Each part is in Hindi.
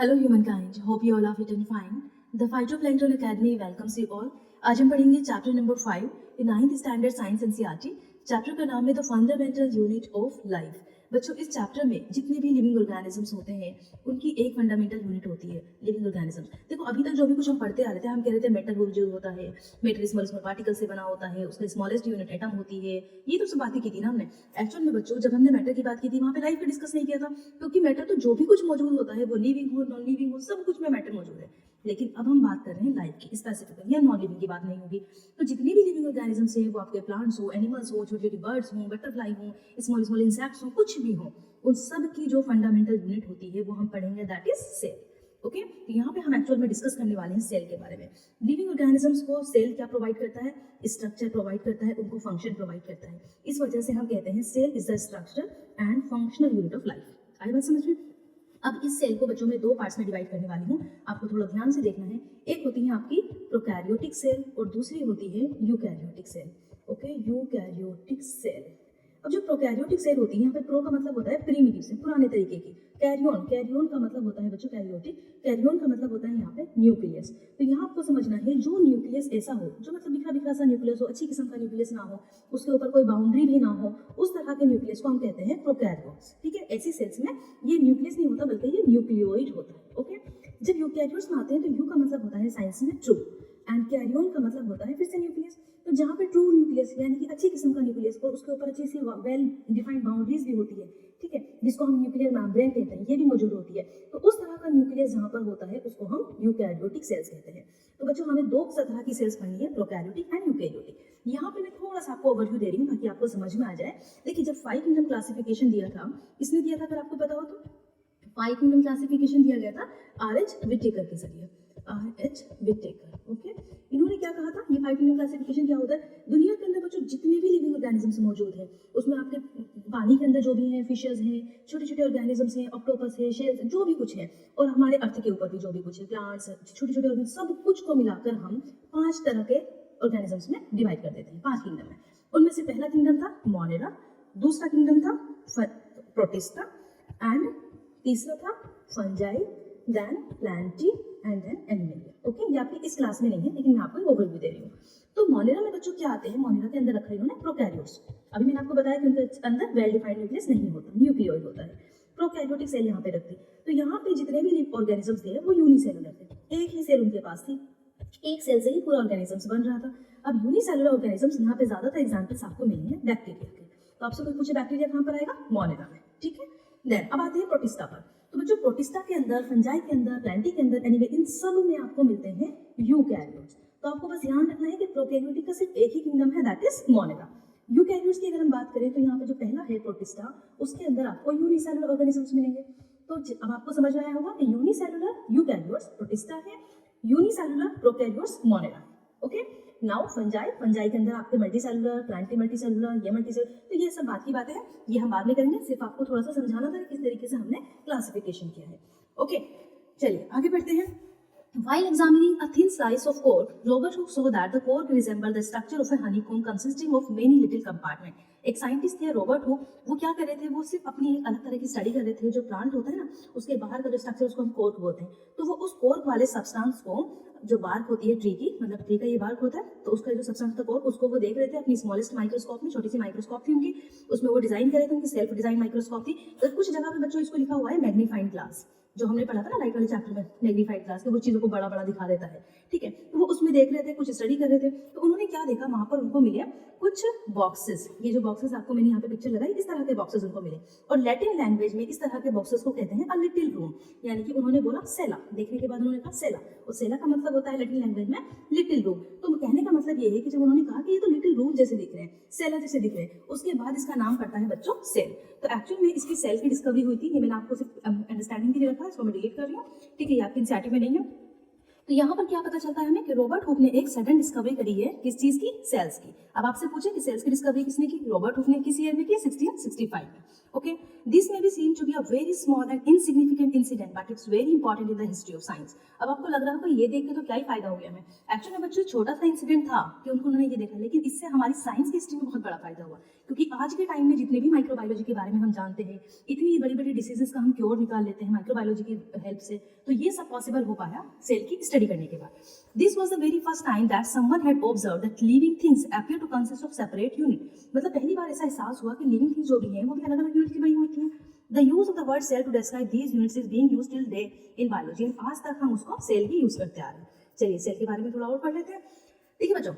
Hello humankind, hope you all are fit and fine. The Phytoplankton Academy welcomes you all. आज हम पढ़ेंगे चैप्टर नंबर 5 इन 9th standard science NCERT. Chapter का नाम है the fundamental unit of life. बच्चों, इस चैप्टर में जितने भी लिविंग ऑर्गेनिजम्स होते हैं उनकी एक फंडामेंटल यूनिट होती है लिविंग ऑर्गेनिज्म। देखो, अभी तक जो भी कुछ हम पढ़ते आ रहे थे, हम कह रहे थे मैटर जो होता है, मैटर स्मॉल स्मॉल पार्टिकल से बना होता है, उसका स्मॉलेस्ट यूनिट एटम होती है। ये तो सब बातें की थी ना हमने। एक्चुअल में बच्चों, जब हमने मैटर की बात की थी वहाँ पे लाइफ का डिस्कस नहीं किया था, क्योंकि मैटर तो जो भी कुछ मौजूद होता है, वो लिविंग हो नॉन लिविंग हो, सब कुछ में मैटर मौजूद है। लेकिन अब हम बात कर रहे हैं लाइफ की स्पेसिफिकली, या नॉन लिविंग की बात नहीं होगी। तो जितनी भी लिविंग ऑर्गेनिजम्स हैं, वो आपके प्लांट्स हो, एनिमल्स हो, छोटी छोटी बर्ड्स हो, बटरफ्लाई हो, स्मॉल स्मॉल इंसेक्ट्स हो, कुछ भी हो, उन सब की जो फंडामेंटल यूनिट होती है वो हम पढ़ेंगे, दैट इज सेल। ओके, तो यहाँ पे हम एक्चुअल में डिस्कस करने वाले हैं सेल के बारे में। लिविंग ऑर्गेनिजम्स को सेल क्या प्रोवाइड करता है? स्ट्रक्चर प्रोवाइड करता है, उनको फंक्शन प्रोवाइड करता है। इस वजह से हम कहते हैं cell is the structure and functional unit of life. आई बात समझ में? अब इस सेल को बच्चों में दो पार्ट्स में डिवाइड करने वाली हूँ, आपको थोड़ा ध्यान से देखना है। एक होती है आपकी प्रोकैरियोटिक सेल और दूसरी होती है eukaryotic cell. Okay, eukaryotic cell. अब जो प्रोकैरियोटिक सेल होती है, यहाँ पे प्रो का मतलब होता है प्रीमिटिव से, पुराने तरीके की। कैरियन, कैरियन का मतलब होता है बच्चों कैरियोटिक, कैरियन का मतलब होता है यहाँ पे न्यूक्लियस। तो यहाँ आपको समझना है, जो न्यूक्लियस ऐसा हो, जो मतलब बिखरा बिखरा सा न्यूक्लियस हो, अच्छी किस्म का न्यूक्लियस ना हो, उसके ऊपर कोई बाउंड्री भी ना हो, उस तरह के न्यूक्लियस को हम कहते हैं प्रोकैरियोट्स। ठीक है, ऐसी सेल्स में ये न्यूक्लियस नहीं होता बल्कि ये न्यूक्लियोइड होता है। ओके, जब यूकैरियोट्स में आते हैं तो यू का मतलब होता है साइंस में ट्रू, एंड कैरियन का मतलब होता है फिर से न्यूक्लियस। तो जहाँ पे ट्रू न्यूक्लियस यानी कि अच्छी किस्म का न्यूक्लियस और उसके ऊपर अच्छी सी वेल डिफाइंड बाउंड्रीज भी होती है, ठीक है, जिसको हम न्यूक्लियर मेम्ब्रेन कहते हैं, ये भी मौजूद होती है। तो उस तरह का न्यूक्लियस जहाँ पर होता है उसको हम यूकैरियोटिक सेल्स कहते हैं। तो बच्चों, हमें दो तरह की सेल्स पढ़नी है, प्रोकैरियोटिक एंड यूकैरियोटिक। यहाँ पे मैं थोड़ा सा आपको ओवरव्यू दे रही हूँ ताकि आपको समझ में आ जाए। देखिए, जब 5 किंगडम क्लासिफिकेशन दिया था, किसने दिया था अगर आपको पता हो तो? 5 किंगडम क्लासिफिकेशन दिया गया था आर.एच. विटेकर के जरिए, आर.एच. विटेकर। ओके, इन्होंने क्या कहा था? ये 5 किंगडम क्लासिफिकेशन क्या होता है? दुनिया के अंदर बच्चों जितने भी लिविंग ऑर्गेनिजम्स मौजूद हैं, उसमें आपके पानी के अंदर जो भी हैं, फिशेस हैं, छोटे छोटे ऑर्गेनिजम्स हैं, ऑक्टोपस है, शेल्स, जो भी कुछ है, और हमारे अर्थ के ऊपर भी जो भी कुछ है, प्लांट्स, छोटे छोटे ऑर्गेनिज्म, सब कुछ को मिलाकर हम 5 तरह के ऑर्गेनिजम्स में डिवाइड कर देते हैं, 5 किंगडम में। उनमें से पहला किंगडम था मोनेरा, दूसरा किंगडम था प्रोटिस्टा, एंड तीसरा था fungi, then plantae and then animalia. Okay, ये आपकी इस क्लास में नहीं है, लेकिन मैं आपको ओवरव्यू दे रही हूँ। तो मोनेरा में बच्चों क्या आते हैं? मोनेरा के अंदर रखा इन्होंने प्रोकैरियोट्स। अभी मैंने आपको बताया कि उनके अंदर वेल डिफाइंड न्यूक्लियस नहीं होता, न्यूक्लियोइड होता है। प्रोकैरियोटिक सेल यहाँ पे रखती। तो यहाँ पे जितने भी ऑर्गेनिजम्स थे वो यूनिसेलुलर थे, एक ही सेल उनके पास थी, एक सेल से ही पूरा ऑर्गेनिजम्स बन रहा था। अब यूनिसेलुलर ऑर्गेनिजम्स यहाँ पे ज्यादातर एग्जाम्पल्स आपको मिलेंगे बैक्टीरिया के। तो आपसे कोई पूछे बैक्टीरिया कहाँ पर आएगा? मोनेरा में। ठीक है, देन अब आते हैं प्रोटिस्टा पर। तो बच्चों, प्रोटिस्टा के अंदर, फंजाई के अंदर, प्लांटी के अंदर, एनीवे, इन सब में आपको मिलते हैं यूकैरियोट्स। तो आपको बस ध्यान रखना है कि प्रोकैरियोटिक का सिर्फ एक ही किंगडम है, दैट इज मोनेरा। यूकैरियोट्स की अगर हम बात करें तो यहाँ पे जो पहला है प्रोटिस्टा, उसके अंदर आपको यूनिसेलुलर ऑर्गेनिजम्स मिलेंगे। तो अब आपको समझ में आया होगा कि यूनिसेलुलर यूकैरियोट्स प्रोटिस्टा है, unicellular prokaryotes Monera. Okay, now fungi, fungi के अंदर आपके मल्टीसेलुलर, प्लांटी मल्टीसेलुलर, ये मल्टीसेलुलर। तो ये सब बात की बातें हैं, ये हम बाद में करेंगे, सिर्फ आपको थोड़ा सा समझाना था कि किस तरीके से हमने क्लासिफिकेशन किया है। ओके, चलिए आगे बढ़ते हैं। While examining a thin slice of cork, Robert Hooke saw that the cork resembled the structure of a honeycomb consisting of many little compartments. एक साइंटिस्ट थे रॉबर्ट हुक, वो क्या कर रहे थे? वो सिर्फ अपनी एक अलग तरह की स्टडी कर रहे थे। जो प्लांट होता है ना, उसके बाहर का जो स्ट्रक्चर, उसको हम कोर्क बोलते हैं। तो वो उस कोर्क वाले सब्सटेंस को, जो बार्क होती है ट्री की, मतलब ट्री का ये बार्क होता है, तो उसका जो सब्सटेंस था कोर्क, उसको वो देख रहे थे अपनी स्मॉलेस्ट माइक्रोस्कोप में, छोटी सी माइक्रोस्कोप थी उनकी, उसमें वो डिजाइन कर रहे थे, उनकी सेल्फ डिजाइन माइक्रोस्कोप थी। तो कुछ जगह पे बच्चों इसको लिखा हुआ है मैग्नीफाइंग ग्लास, जो हमने पढ़ा था ना लाइट वाले चैप्टर में, मैग्नीफाइड ग्लास, के वो चीजों को बड़ा बड़ा दिखा देता है। ठीक है, तो वो उसमें देख रहे थे, कुछ स्टडी कर रहे थे। तो उन्होंने क्या देखा, वहां पर उनको मिले कुछ बॉक्सेस। ये जो बॉक्सेस आपको मैंने यहाँ पे पिक्चर लगाई, इस तरह के बॉक्सेस उनको मिले, और लैटिन लैंग्वेज में इस तरह के बॉक्सेस को कहते हैं अ लिटिल रूम, यानी कि उन्होंने बोला सेला। देखने के बाद उन्होंने कहा सेला, और सेला का मतलब होता है लैटिन लैंग्वेज में लिटिल रूम। तो कहने का मतलब ये है कि जब उन्होंने कहा कि ये तो लिटिल रूम जैसे दिख रहे हैं, सेला जैसे दिख रहे हैं, उसके बाद इसका नाम पड़ता है बच्चों सेल। तो एक्चुअल में इसकी सेल की डिस्कवरी हुई थी, ये मैंने आपको सिर्फ अंडरस्टैंडिंग के लिए रखा है, इसको मैं डिलीट कर रही हूँ। ठीक है, ये आपकी एनसीईआरटी में नहीं है। तो यहाँ पर क्या पता चलता है हमें कि रॉबर्ट हुक ने एक सडन डिस्कवरी करी है किस चीज की, सेल्स की। अब आपसे पूछे कि सेल्स की डिस्कवरी किसने की, रॉबर्ट हुक ने किस ईयर में की, 1665 में। Okay, this may be seen to be a very small and insignificant incident but it's very important in the history of science. अब आपको लग रहा होगा ये देख के तो क्या ही फायदा हो गया हमें, एक्चुअली में बच्चों छोटा सा इंसिडेंट था कि उन्होंने ये देखा, लेकिन इससे हमारी साइंस की हिस्ट्री में बहुत बड़ा फायदा हुआ, क्योंकि आज के टाइम में जितने भी माइक्रोबायोलॉजी के बारे में हम जानते हैं, इतनी बड़ी बड़ी डिसीजेस का हम क्योर निकाल लेते हैं माइक्रोबायोलॉजी की हेल्प से, तो ये सब पॉसिबल हो पाया सेल की स्टडी करने के बाद। This was the very first time that someone had observe that living things appear to consist of separate unit. मतलब पहली बार ऐसा एहसास हुआ कि लिविंग थिंग्स जो भी हैं वो भी अलग अलग यूनिट की बनी होती हैं। The use of the word cell to describe these units is being used till day in biology, आज तक हम उसको सेल ही यूज करते आ रहे हैं। चलिए सेल के बारे में थोड़ा और पढ़ लेते हैं। देखिए बच्चों,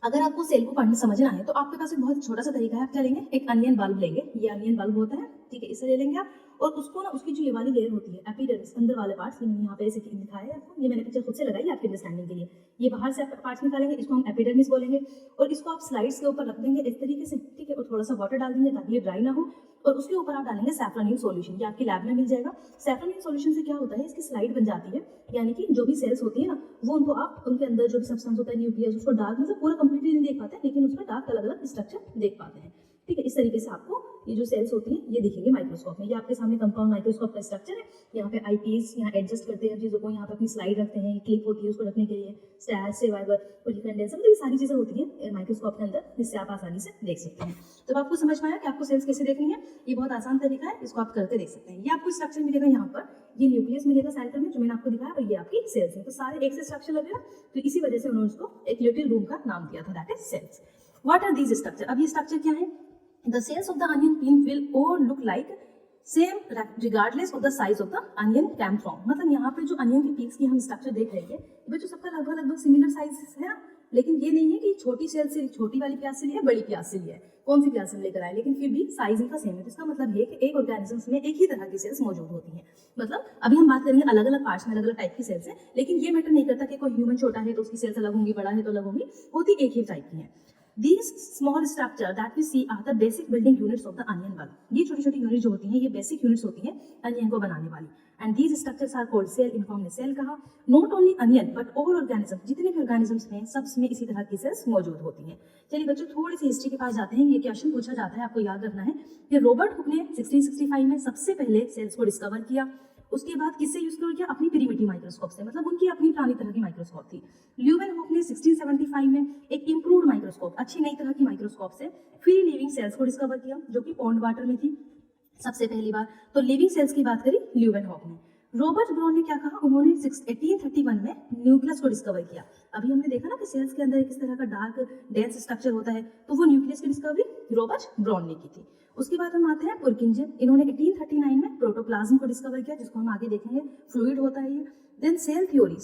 अगर आपको सेल को पढ़ना समझना है तो आपके पास एक बहुत छोटा सा तरीका है। आप क्या लेंगे, एक अनियन बल्ब लेंगे, ये अनियन बल्ब होता है, ठीक है, इसे ले लेंगे आप, और उसको ना उसकी जो ये वाली लेयर होती है एपिडर्मिस, अंदर वाले पार्ट्स, ये मैंने यहाँ पे ऐसे दिखाया है आपको, ये मैंने पिक्चर खुद से लगाई आपकी अंडरस्टैंडिंग के लिए। ये बाहर से पार्ट्स निकालेंगे, इसको हम एपिडर्मिस बोलेंगे, और इसको आप स्लाइड्स के ऊपर रख देंगे इस तरीके से, ठीक है, और थोड़ा सा वाटर डाल देंगे ताकि ये ड्राई ना हो, और उसके ऊपर आप डालेंगे सैफ्रोनिल सॉल्यूशन, ये आपकी लैब में मिल जाएगा। सैफ्रोनिल सॉल्यूशन से क्या होता है, इसकी स्लाइड बन जाती है, यानी कि जो भी सेल्स होती है ना, वो उनको आप उनके अंदर जो भी सब्सटेंस होता है न्यूक्लियस, उसको डार्क, मतलब पूरा कंप्लीटली नहीं देख पाते, लेकिन उसमें डार्क अलग अलग स्ट्रक्चर देख पाते हैं, ठीक है। इस तरीके से आपको ये जो सेल्स होती हैं ये दिखेंगे माइक्रोस्कोप में। ये आपके सामने कंपाउंड माइक्रोस्कोप का स्ट्रक्चर है। यहाँ पे आईपीस यहाँ एडजस्ट करते हैं चीज़ों को, यहाँ पे अपनी स्लाइड रखते हैं, क्लिप होती है उसको रखने के लिए, स्टैच सेवाइवर, कंडेंसर, मतलब ये सारी चीज़ें होती हैं माइक्रोस्कोप के अंदर, जिससे आप आसानी से देख सकते हैं। तो आपको समझ में आया कि आपको सेल्स कैसे देखनी है, ये बहुत आसान तरीका है, इसको आप करके देख सकते हैं। ये आपको स्ट्रक्चर मिलेगा, यहाँ पर ये न्यूक्लियस मिलेगा सेंटर में जो मैंने आपको दिखाया, और ये आपकी सेल्स है, तो सारे एक से स्ट्रक्चर लगेगा, तो इसी वजह से उन्होंने उसको एक लिटिल रूम का नाम दिया था, that is cells. What are these structure, अब ये स्ट्रक्चर क्या है, the cells of the onion peel will all look like same regardless of the size of the onion came from। मतलब यहाँ पे जो अनियन की पील्स की हम स्ट्रक्चर देख रहे हैं, बच्चों सबका लगभग लगभग सिमिलर साइज है, लेकिन ये नहीं है कि छोटी सेल से छोटी वाली प्याज से लिया, बड़ी प्याज से लिया है, कौन सी प्याज से लेकर आए, लेकिन फिर भी साइज इनका सेम है। तो इसका मतलब है कि एक ऑर्गेनिजम्स में एक ही तरह की सेल्स मौजूद होती हैं। मतलब अभी हम बात करेंगे अलग अलग पार्ट्स में अलग अलग टाइप की सेल्स हैं, लेकिन ये मैटर नहीं करता कि कोई ह्यूमन छोटा है तो उसकी सेल्स अलग होंगी, बड़ा है तो अलग होंगी, होती एक ही टाइप की है। These small structure that we see are the basic building units of the onion bulb। ये छोटी छोटी यूनिट जो होती हैं ये बेसिक यूनिट्स होती हैं अनियन को बनाने वाली। And these structures are called cell, इनको हमने सेल कहा। Not only onion but all organism, जितने भी ऑर्गेनिजम्स हैं सब में इसी तरह की सेल्स मौजूद होती हैं। चलिए बच्चों थोड़ी सी हिस्ट्री के पास जाते हैं। ये क्वेश्चन पूछा जाता है, आपको याद रखना है कि रॉबर्ट हुक ने 1665 में सबसे पहले सेल्स को डिस्कवर किया। उसके बाद किससे यूज किया, अपनी प्रिमिटिव माइक्रोस्कोप से, मतलब उनकी अपनी पुरानी तरह की माइक्रोस्कोप थी। ल्यूवेनहॉफ ने 1675 में एक इम्प्रूव्ड माइक्रोस्कोप, अच्छी नई तरह की माइक्रोस्कोप से फ्री लिविंग सेल्स को डिस्कवर किया, जो कि पॉन्ड वाटर में थी सबसे पहली बार। तो लिविंग सेल्स की बात करी ल्यूवेनहॉफ ने। रॉबर्ट ब्राउन ने क्या कहा, उन्होंने 1831 में न्यूक्लियस को डिस्कवर किया। अभी हमने देखा ना कि सेल्स के अंदर किस तरह का डार्क डेंस स्ट्रक्चर होता है, तो वो न्यूक्लियस की डिस्कवरी रॉबर्ट ब्राउन ने की थी। उसके बाद हम आते हैं पुरकिंजे, इन्होंने 1839 में प्रोटोप्लाज्म को डिस्कवर किया, जिसको हम आगे देखेंगे, फ्लूइड होता है ये। देन सेल थ्योरी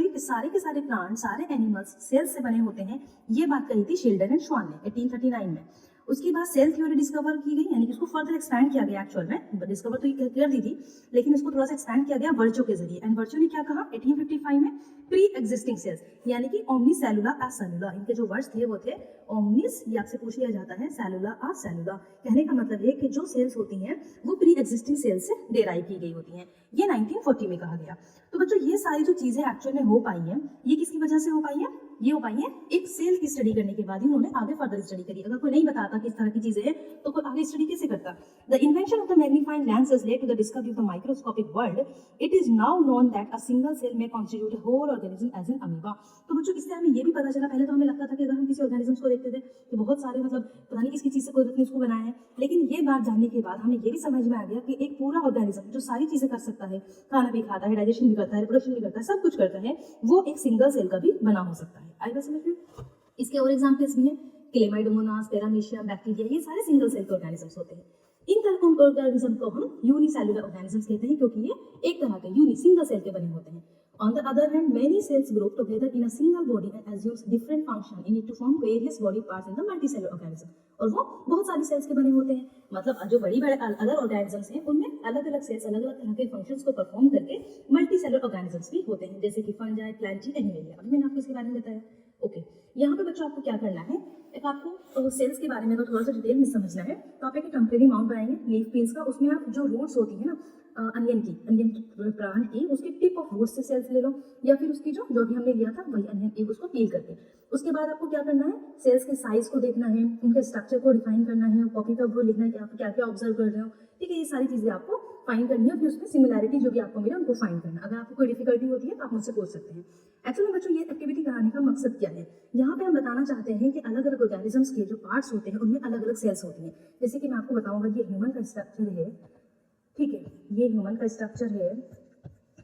के सारे प्लांट, सारे एनिमल्स सेल्स से बने होते हैं, ये बात कही थी शिल्डन एंड श्वान ने 1839 में। उसके बाद सेल थ्योरी डिस्कवर की गई, यानी कि उसको फर्दर एक्सपैंड किया गया। एक्चुअल में डिस्कवर तो ये कर दी थी, लेकिन इसको थोड़ा सा एक्सपैंड किया गया वर्चो के जरिए। एंड वर्चो ने क्या कहा 1855 में, प्री एग्जिस्टिंग सेल्स, यानी कि ओमनिस सेलुला आ सेलुला, इनके जो वर्ड्स थे वो थे ओमनिस, ये आपसे पूछ लिया जाता है, सेलुला आ सेलुला। कहने का मतलब है कि जो सेल्स होती हैं वो प्री एग्जिस्टिंग सेल्स से डेराइव की गई होती हैं। ये 1940 में कहा गया। तो बच्चों ये सारी जो चीजें एक्चुअल में हो पाई हैं, ये किसकी वजह से हो पाई है, ये हो पाई है एक सेल की स्टडी करने के बाद ही उन्होंने आगे फर्दर स्टडी करी। अगर कोई नहीं बताता किस तरह की चीजें हैं तो कोई आगे स्टडी कैसे करता। The invention of the magnifying lens has led to the discovery of the microscopic world. It is now known that a single cell may constitute a whole organism as in amoeba। तो बच्चों इससे हमें ये भी पता चला, पहले तो हमें लगता था कि अगर हम किसी ऑर्गेनिजम्स को देखते थे तो बहुत सारे मतलब पता नहीं किसकी चीज से कुदरत ने उसको बनाया है, लेकिन ये बात जानने के बाद हमें ये भी समझ में आ गया कि एक पूरा ऑर्गेनिज्म जो सारी चीजें कर सकता है, खाना भी खाता है, डाइजेशन भी करता है, रिप्रोडक्शन भी करता है, सब कुछ करता है, वो एक सिंगल सेल का भी बना हो सकता है। आई बात समझ में। इसके और एग्जाम्पल्स भी हैं, क्लेमाइडोमोनास, पैरामीशियम, बैक्टीरिया, ये सारे सिंगल सेल के ऑर्गेनिजम्स होते हैं। इन तरह के ऑर्गेनिज्म को हम यूनिसेलुलर ऑर्गेनिजम्स कहते हैं, क्योंकि ये एक तरह के सिंगल सेल के बने होते हैं। On the other hand, many cells group together in a single body and assumes different function in it to form various body parts in the multicellular organism। और वो बहुत सारी सेल्स के बने होते हैं, मतलब जो बड़ी बड़े अदर ऑर्गेनिजम्स हैं उनमें अलग अलग सेल्स अलग अलग तरह के फंक्शंस को परफॉर्म करके मल्टीसेलुलर ऑर्गेनिजम्स भी होते हैं, जैसे कि फंजाई, प्लांटी, एनिमेलिया। अभी मैंने आपको इसके बारे में बताया। ओके, यहाँ पे बच्चों आपको क्या करना है, एक आपको सेल्स के बारे में अगर थोड़ा सा डिटेल में समझना है तो आप एक टेम्परेरी माउंट बनाएंगे लीफ पिल्स का। उसमें आप जो रूट्स होती है ना, अनियन प्लांट की उसकी टिप ऑफ रूट से सेल्स ले लो, या फिर उसकी जो भी हमने लिया था वही अनियन एक उसको पील करके। उसके बाद आपको क्या करना है, सेल्स के साइज को देखना है, उनके स्ट्रक्चर को डिफाइन करना है, कॉपी का वो लिखना है कि आप क्या क्या ऑब्जर्व कर रहे हो, ठीक है। ये सारी चीजें आपको फाइंड करनी है, फिर उसमें सिमिलैरिटी जो भी आपको मिले उनको फाइंड करना। अगर आपको कोई डिफिकल्टी होती है तो आप मुझसे पूछ सकते हैं। एक्चुअली बच्चों ये एक्टिविटी कराने का मकसद क्या है, यहाँ पे हम बताना चाहते हैं कि अलग अलग ऑर्गेनिजम्स के जो पार्ट्स होते हैं उनमें अलग अलग सेल्स होती हैं। जैसे कि मैं आपको बताऊंगा, ये ह्यूमन का स्ट्रक्चर है, ठीक है, ये ह्यूमन का स्ट्रक्चर है।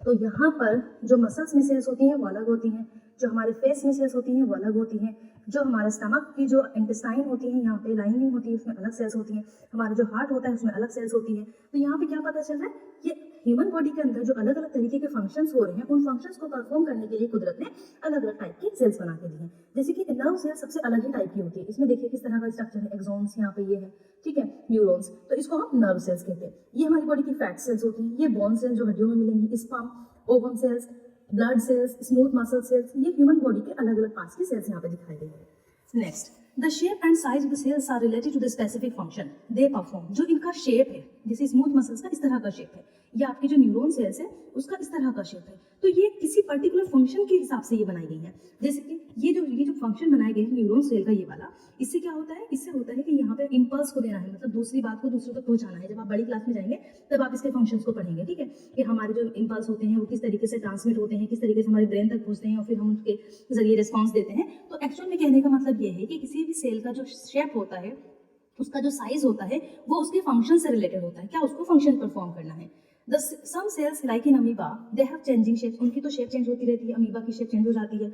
तो यहाँ पर जो मसल्स में सेल्स होती हैं वो अलग होती हैं, जो हमारे फेस में सेल्स होती हैं वो अलग होती हैं, जो हमारे स्टमक की जो इंटेस्टाइन होती है, यहाँ पे लाइनिंग होती है उसमें अलग सेल्स होती हैं, हमारा जो हार्ट होता है उसमें अलग सेल्स होती है। तो यहाँ पे क्या पता चल रहा है, ये ह्यूमन बॉडी के अंदर जो अलग अलग तरीके के फंक्शंस हो रहे हैं, उन फंक्शंस को परफॉर्म करने के लिए कुदरत ने अलग अलग टाइप की सेल्स बना के दी हैं। जैसे कि नर्व सेल सबसे अलग ही टाइप की होती है, इसमें देखिए किस तरह का स्ट्रक्चर है, एक्सॉन्स यहाँ पे ये है, ठीक है, न्यूरॉन्स, तो इसको हम नर्व सेल्स कहते हैं। ये हमारी बॉडी की फैट सेल्स होती हैं, ये बोन सेल्स जो हड्डियों में मिलेंगी, sperm, ovum cells, blood cells, smooth muscle cells, ये ह्यूमन बॉडी के अलग अलग पार्ट्स की सेल्स यहाँ पे दिखाई गई है। Next, the shape and size of the cells are related to the specific function they perform. जो इनका शेप है, जैसे स्मूथ मसल्स का इस तरह का शेप है, या आपकी जो न्यूरॉन सेल्स है उसका इस तरह का शेप है, तो ये किसी पर्टिकुलर फंक्शन के हिसाब से ये बनाई गई है। जैसे कि ये जो फंक्शन बनाए गए हैं न्यूरॉन सेल का ये वाला, इससे क्या होता है, इससे होता है कि यहाँ पे इम्पल्स को देना है, मतलब दूसरी बात को दूसरों तक पहुंचाना है। जब आप बड़ी क्लास में जाएंगे तब आप इसके फंक्शंस को पढ़ेंगे, ठीक है, कि हमारे जो इम्पल्स होते हैं वो किस तरीके से ट्रांसमिट होते हैं, किस तरीके से हमारे ब्रेन तक पहुंचते हैं और फिर हम उनके जरिए रिस्पॉन्स देते हैं। तो एक्चुअल में कहने का मतलब ये है कि किसी भी सेल का जो शेप होता है, उसका जो साइज होता है, वो उसके फंक्शन से रिलेटेड होता है, क्या उसको फंक्शन परफॉर्म करना है। Some cells like in amoeba they have changing shapes, उनकी तो शेप चेंज होती रहती है, अमीबा की शेप चेंज हो जाती है।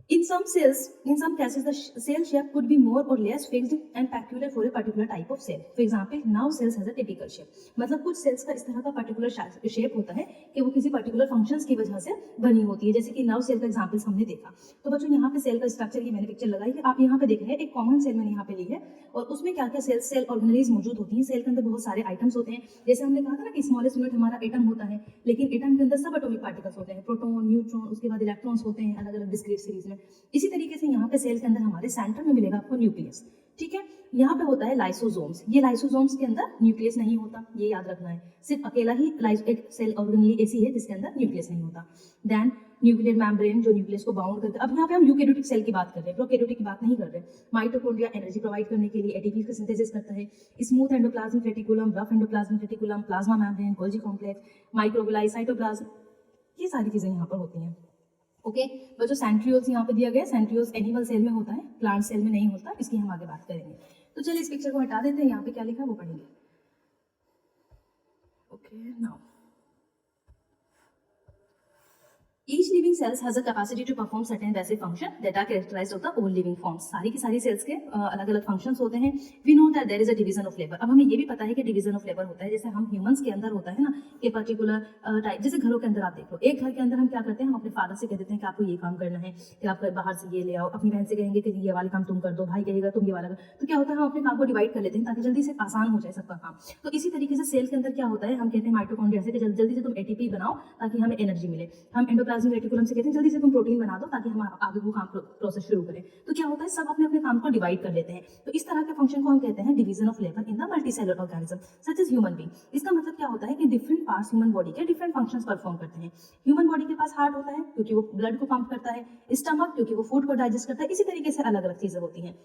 In some cells, in some cases, the cell shape could be more or less fixed and peculiar for a particular type of cell. For example, nerve cells has a typical shape. मतलब कुछ cells का इस तरह का particular shape होता है कि वो किसी particular functions की वजह से बनी होती है, जैसे कि nerve cell का examples हमने देखा। तो बच्चों यहाँ पे cell का structure की मैंने picture लगाई है, आप यहाँ पे देख रहे हैं एक common cell मैंने यहाँ पे ली है, और उसमें क्या क्या cell organelles मौजूद होती हैं। cell के अंदर बहुत सारे items होते हैं, जैसे हमने कहा था ना कि smallest unit हमारा atom होता है, लेकिन atom के अंदर सब atomic particles होते हैं, प्रोटॉन, न्यूट्रॉन, उसके बाद इलेक्ट्रॉन्स होते हैं अलग अलग डिस्क्रीट सीरीज में। इसी तरीके से यहाँ पे सेल के अंदर हमारे सेंटर में मिलेगा आपको न्यूक्लियस, ठीक है। यहाँ पे होता है लाइसोसोम्स, ये लाइसोसोम्स के अंदर न्यूक्लियस नहीं होता, ये याद रखना है, सिर्फ अकेला ही एक सेल ऑर्गेनेल ऐसी है जिसके अंदर न्यूक्लियस नहीं होता। देन न्यूक्लियर मेम्ब्रेन जो न्यूक्लियस को बाउंड करता है। अब यहाँ पे हम यूकैरियोटिक सेल की बात कर रहे हैं, प्रोकैरियोटिक की बात नहीं कर रहे। माइटोकॉन्ड्रिया एनर्जी प्रोवाइड करने के लिए एटीपी का सिंथेसिस करता है। Smooth endoplasmic reticulum, rough endoplasmic reticulum, plasma membrane, Golgi complex, microvilli, cytoplasm, ये सारी चीजें यहाँ पर होती हैं। ओके बच्चों, सेंट्रियोल्स यहाँ पे दिया गया, सेंट्रियोल्स एनिमल सेल में होता है, प्लांट सेल में नहीं होता, इसकी हम आगे बात करेंगे। तो चलिए इस पिक्चर को हटा देते हैं, यहाँ पे क्या लिखा है वो पढ़ेंगे। Okay now each living cells has a capacity to perform certain basic function that are characterized of the all living forms। सारी की सारी सेल्स के अलग अलग फंक्शंस होते हैं। we know that there is a division of labor। अब हमें ये भी पता है कि डिवीजन ऑफ लेबर होता है, जैसे हम ह्यूमंस के अंदर होता है ना कि पर्टिकुलर टाइप, जैसे घरों के अंदर आप देख लो, एक घर के अंदर हम क्या करते हैं, हम अपने फादर से कह देते हैं कि आपको ये काम करना है, कि आप बाहर से ये ले आओ, अपनी बहन से कहेंगे कि ये वाला काम तुम कर दो, भाई कहेगा तुम ये वाला कर। तो क्या होता है, हम अपने काम को डिवाइड कर लेते हैं ताकि जल्दी से आसान हो जाए सबका काम। तो इसी तरीके से सेल के अंदर क्या होता है, हम कहते हैं माइटोकॉन्ड्रिया से कि जल्दी से तुम एटीपी बनाओ ताकि हमें एनर्जी मिले। हम एंडोप्लाज्मिक रेटिकुलम से कहते हैं जल्दी से तुम प्रोटीन बना दो ताकि हम आगे वो काम प्रोसेस शुरू करें। तो क्या होता है, सब अपने अपने काम को डिवाइड कर लेते हैं। तो इस तरह के फंक्शन को हम कहते हैं division of labour in the multicellular organism such as human being. इसका मतलब क्या होता है कि डिफरेंट पार्ट्स ह्यूमन बॉडी के डिफरेंट फंक्शंस परफॉर्म करते हैं। ह्यूमन बॉडी के पास हार्ट होता है क्योंकि वो ब्लड को पंप करता है, स्टमक क्योंकि वो फूड को डाइजेस्ट करता है, इसी तरीके से अलग अलग चीजें होती हैं।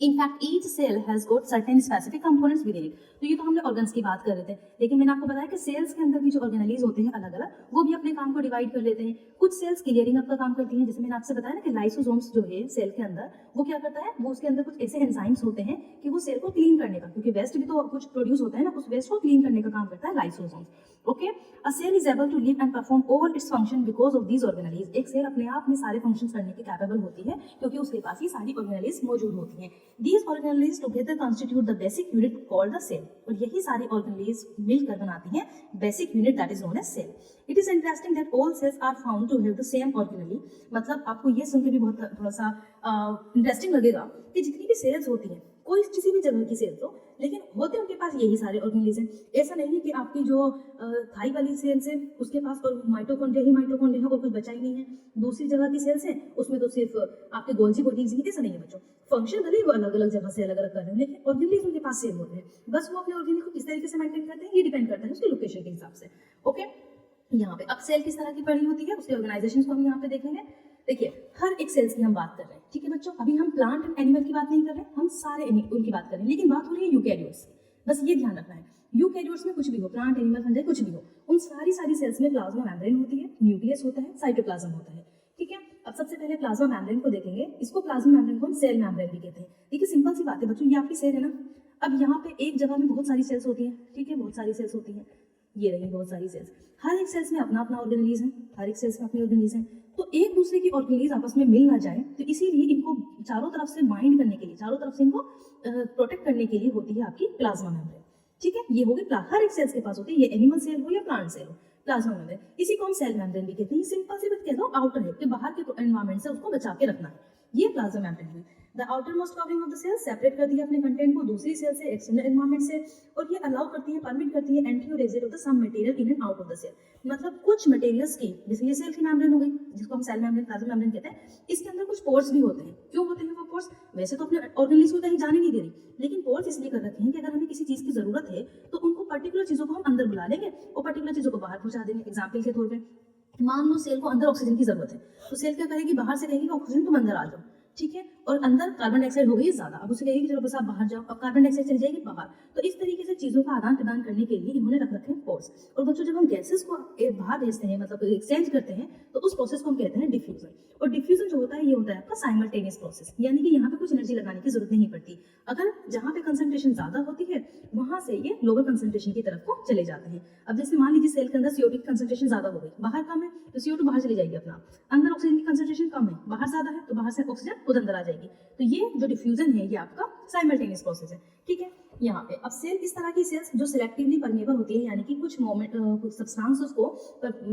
In fact, each cell has got certain specific components within it। तो ये तो हमने ऑर्गन्स की बात कर रहे थे, लेकिन मैंने आपको बताया कि सेल्स के अंदर भी जो ऑर्गेनेलीज होते हैं अलग अलग, वो भी अपने काम को डिवाइड कर लेते हैं। कुछ सेल्स क्लियरिंग अप का काम करती हैं, जैसे मैंने आपसे बताया ना कि लाइसोसोम्स जो है सेल के अंदर, वो क्या करता है, वो उसके अंदर कुछ ऐसे एंजाइम्स होते हैं कि वो सेल को क्लीन करने का, क्योंकि वेस्ट भी तो कुछ प्रोड्यूस होता है ना, उस वेस्ट को क्लीन करने का काम करता है lysosomes. Okay, a cell is able to live and perform all its function because of these organelles. एक सेल अपने आप में सारे फंक्शन करने के कैपेबल होती है क्योंकि उसके पास ये सारी ऑर्गेनेलीज मौजूद होती हैं। These organelles together constitute the basic unit called the cell, और यही सारी ऑर्गेनेलीज मिलकर बनाती हैं basic unit that is known as cell. It is interesting that all cells are found to have the same organelle. मतलब आपको ये सुन के भी बहुत थोड़ा सा इंटरेस्टिंग लगेगा कि जितनी भी सेल्स होती हैं कोई किसी भी जगह की सेल्स हो, लेकिन होते उनके पास यही सारे ऑर्गेनेल्स हैं। ऐसा नहीं है कि आपकी जो थाई वाली सेल्स है उसके पास और माइटोकॉन्ड्रिया ही माइटोकॉन्ड्रिया है और कुछ बचा ही नहीं है। दूसरी जगह की सेल्स है उसमें तो सिर्फ आपके गोल्जी प्रोटीन्स ही, ऐसा नहीं है बच्चों। फंक्शन भले ही वो अलग अलग जगह से अलग अलग कर रहे हैं, लेकिन ऑर्गेनेल्स उनके पास सेम होते हैं। बस वो अपने ऑर्गेनेल को किस तरीके से मेंटेन करते हैं ये डिपेंड करता है उसके लोकेशन के हिसाब से। ओके, यहाँ पे अब सेल किस तरह की पड़ी होती है उसके ऑर्गेनाइजेशन को हम यहाँ पे देखेंगे। देखिए हर एक सेल्स की हम बात कर रहे हैं, ठीक है बच्चों। अभी हम प्लांट एंड एनिमल की बात नहीं कर रहे, हम सारे उनकी बात कर रहे हैं, लेकिन बात हो रही है यूकैरियोट्स की। बस ये ध्यान रखना है, यूकैरियोट्स में कुछ भी हो, प्लांट एनिमल फंजाई कुछ भी हो, उन सारी सेल्स में प्लाज्मा मेम्ब्रेन होती है, न्यूक्लियस होता है, साइटोप्लाज्म होता है, ठीक है। अब सबसे पहले प्लाज्मा मेम्ब्रेन को देखेंगे। इसको प्लाज्मा मेम्ब्रेन को हम सेल मेम्ब्रेन भी कहते हैं। देखिए सिंपल सी बात है बच्चों, ये आपकी सेल है ना। अब यहाँ पे एक जगह में बहुत सारी सेल्स होती हैं, ठीक है, बहुत सारी सेल्स होती हैं, ये रही बहुत सारी सेल्स। हर एक सेल्स में अपना अपना ऑर्गेनेल्स है, हर एक सेल्स में अपने ऑर्गेनेल्स हैं। तो एक दूसरे की ऑर्गेनेल्स आपस में मिल ना जाए, तो इसीलिए इनको चारों तरफ से बाइंड करने के लिए, चारों तरफ से इनको प्रोटेक्ट करने के लिए होती है आपकी प्लाज्मा मेम्ब्रेन, ठीक है। ये हो गई हर एक सेल्स के पास होती है, ये एनिमल सेल हो या प्लांट सेल हो, प्लाज्मा मेम्ब्रेन। इसी को हम सेल मेम्ब्रेन भी कहते हैं। सिंपल सी बात कह दो, आउटर है कि बाहर के एनवायरमेंट से उसको बचा के रखना है, ये प्लाज्मा मेम्ब्रेन हुई। The outermost covering of the cell separate करती है अपने कंटेंट को दूसरी सेल से, एक्सटर्नल एनवायरमेंट से, और ये अलाउ करती है, परमिट करती है एंट्री और exit of the some material in and out of the cell. मतलब कुछ मटेरियल्स की, जैसे ये सेल की मेम्ब्रेन हो गई जिसको हम सेल मेम्ब्रेन प्लाज्मा मेम्ब्रेन कहते हैं, इसके अंदर कुछ पोर्स भी होते हैं। क्यों होते हैं वो पोर्स? वैसे तो अपने ऑर्गेनेल्स को कहीं जाने नहीं दे रही, लेकिन पोर्स इसलिए कर रखे हैं कि अगर हमें किसी चीज की जरूरत है तो उनको पर्टिकुलर चीजों को हम अंदर बुला लेंगे और पर्टिकुलर चीजों को बाहर पहुंचा देंगे। एग्जाम्पल के तौर पर मान लो सेल को अंदर ऑक्सीजन की जरूरत है, तो सेल क्या करेगी, बाहर से कहेगी ऑक्सीजन तुम अंदर आ जाओ, ठीक है, और अंदर कार्बन डाइऑक्साइड हो गई ज्यादा, अब उसे कहेगी चलो बस आप बाहर जाओ, अब कार्बन डाइऑक्साइड चली जाएगी बाहर। तो इस तरीके से चीजों का आदान प्रदान करने के लिए इन्होंने रख रखे हैं पोर्स। और बच्चों जब हम गैसेस को बाहर भेजते हैं, मतलब एक्सचेंज करते हैं, तो उस प्रोसेस को हम कहते हैं डिफ्यूजन। और डिफ्यूजन जो होता है ये होता है आपका साइमल्टेनियस प्रोसेस, यानी कि यहाँ पे कुछ एनर्जी लगाने की जरूरत नहीं पड़ती। अगर जहाँ पे कंसंट्रेशन ज्यादा होती है वहां से ये लोअर कंसंट्रेशन की तरफ को चले जाते हैं। अब जैसे मान लीजिए सेल के अंदर CO2 की कंसंट्रेशन ज्यादा हो गई, बाहर कम है तो CO2 बाहर चली जाएगी अपना, अंदर ऑक्सीजन की कंसंट्रेशन कम है, बाहर ज्यादा है तो बाहर से ऑक्सीजन खुद अंदर आ जाएगी। तो ये जो डिफ्यूजन है ये आपका साइमल्टेनियस प्रोसेस है, ठीक है। यहाँ पे अब सेल इस तरह की सेल्स जो सिलेक्टिवली परमेबल होती है, यानी कि कुछ मोमेंट कुछ सब्सटेंस को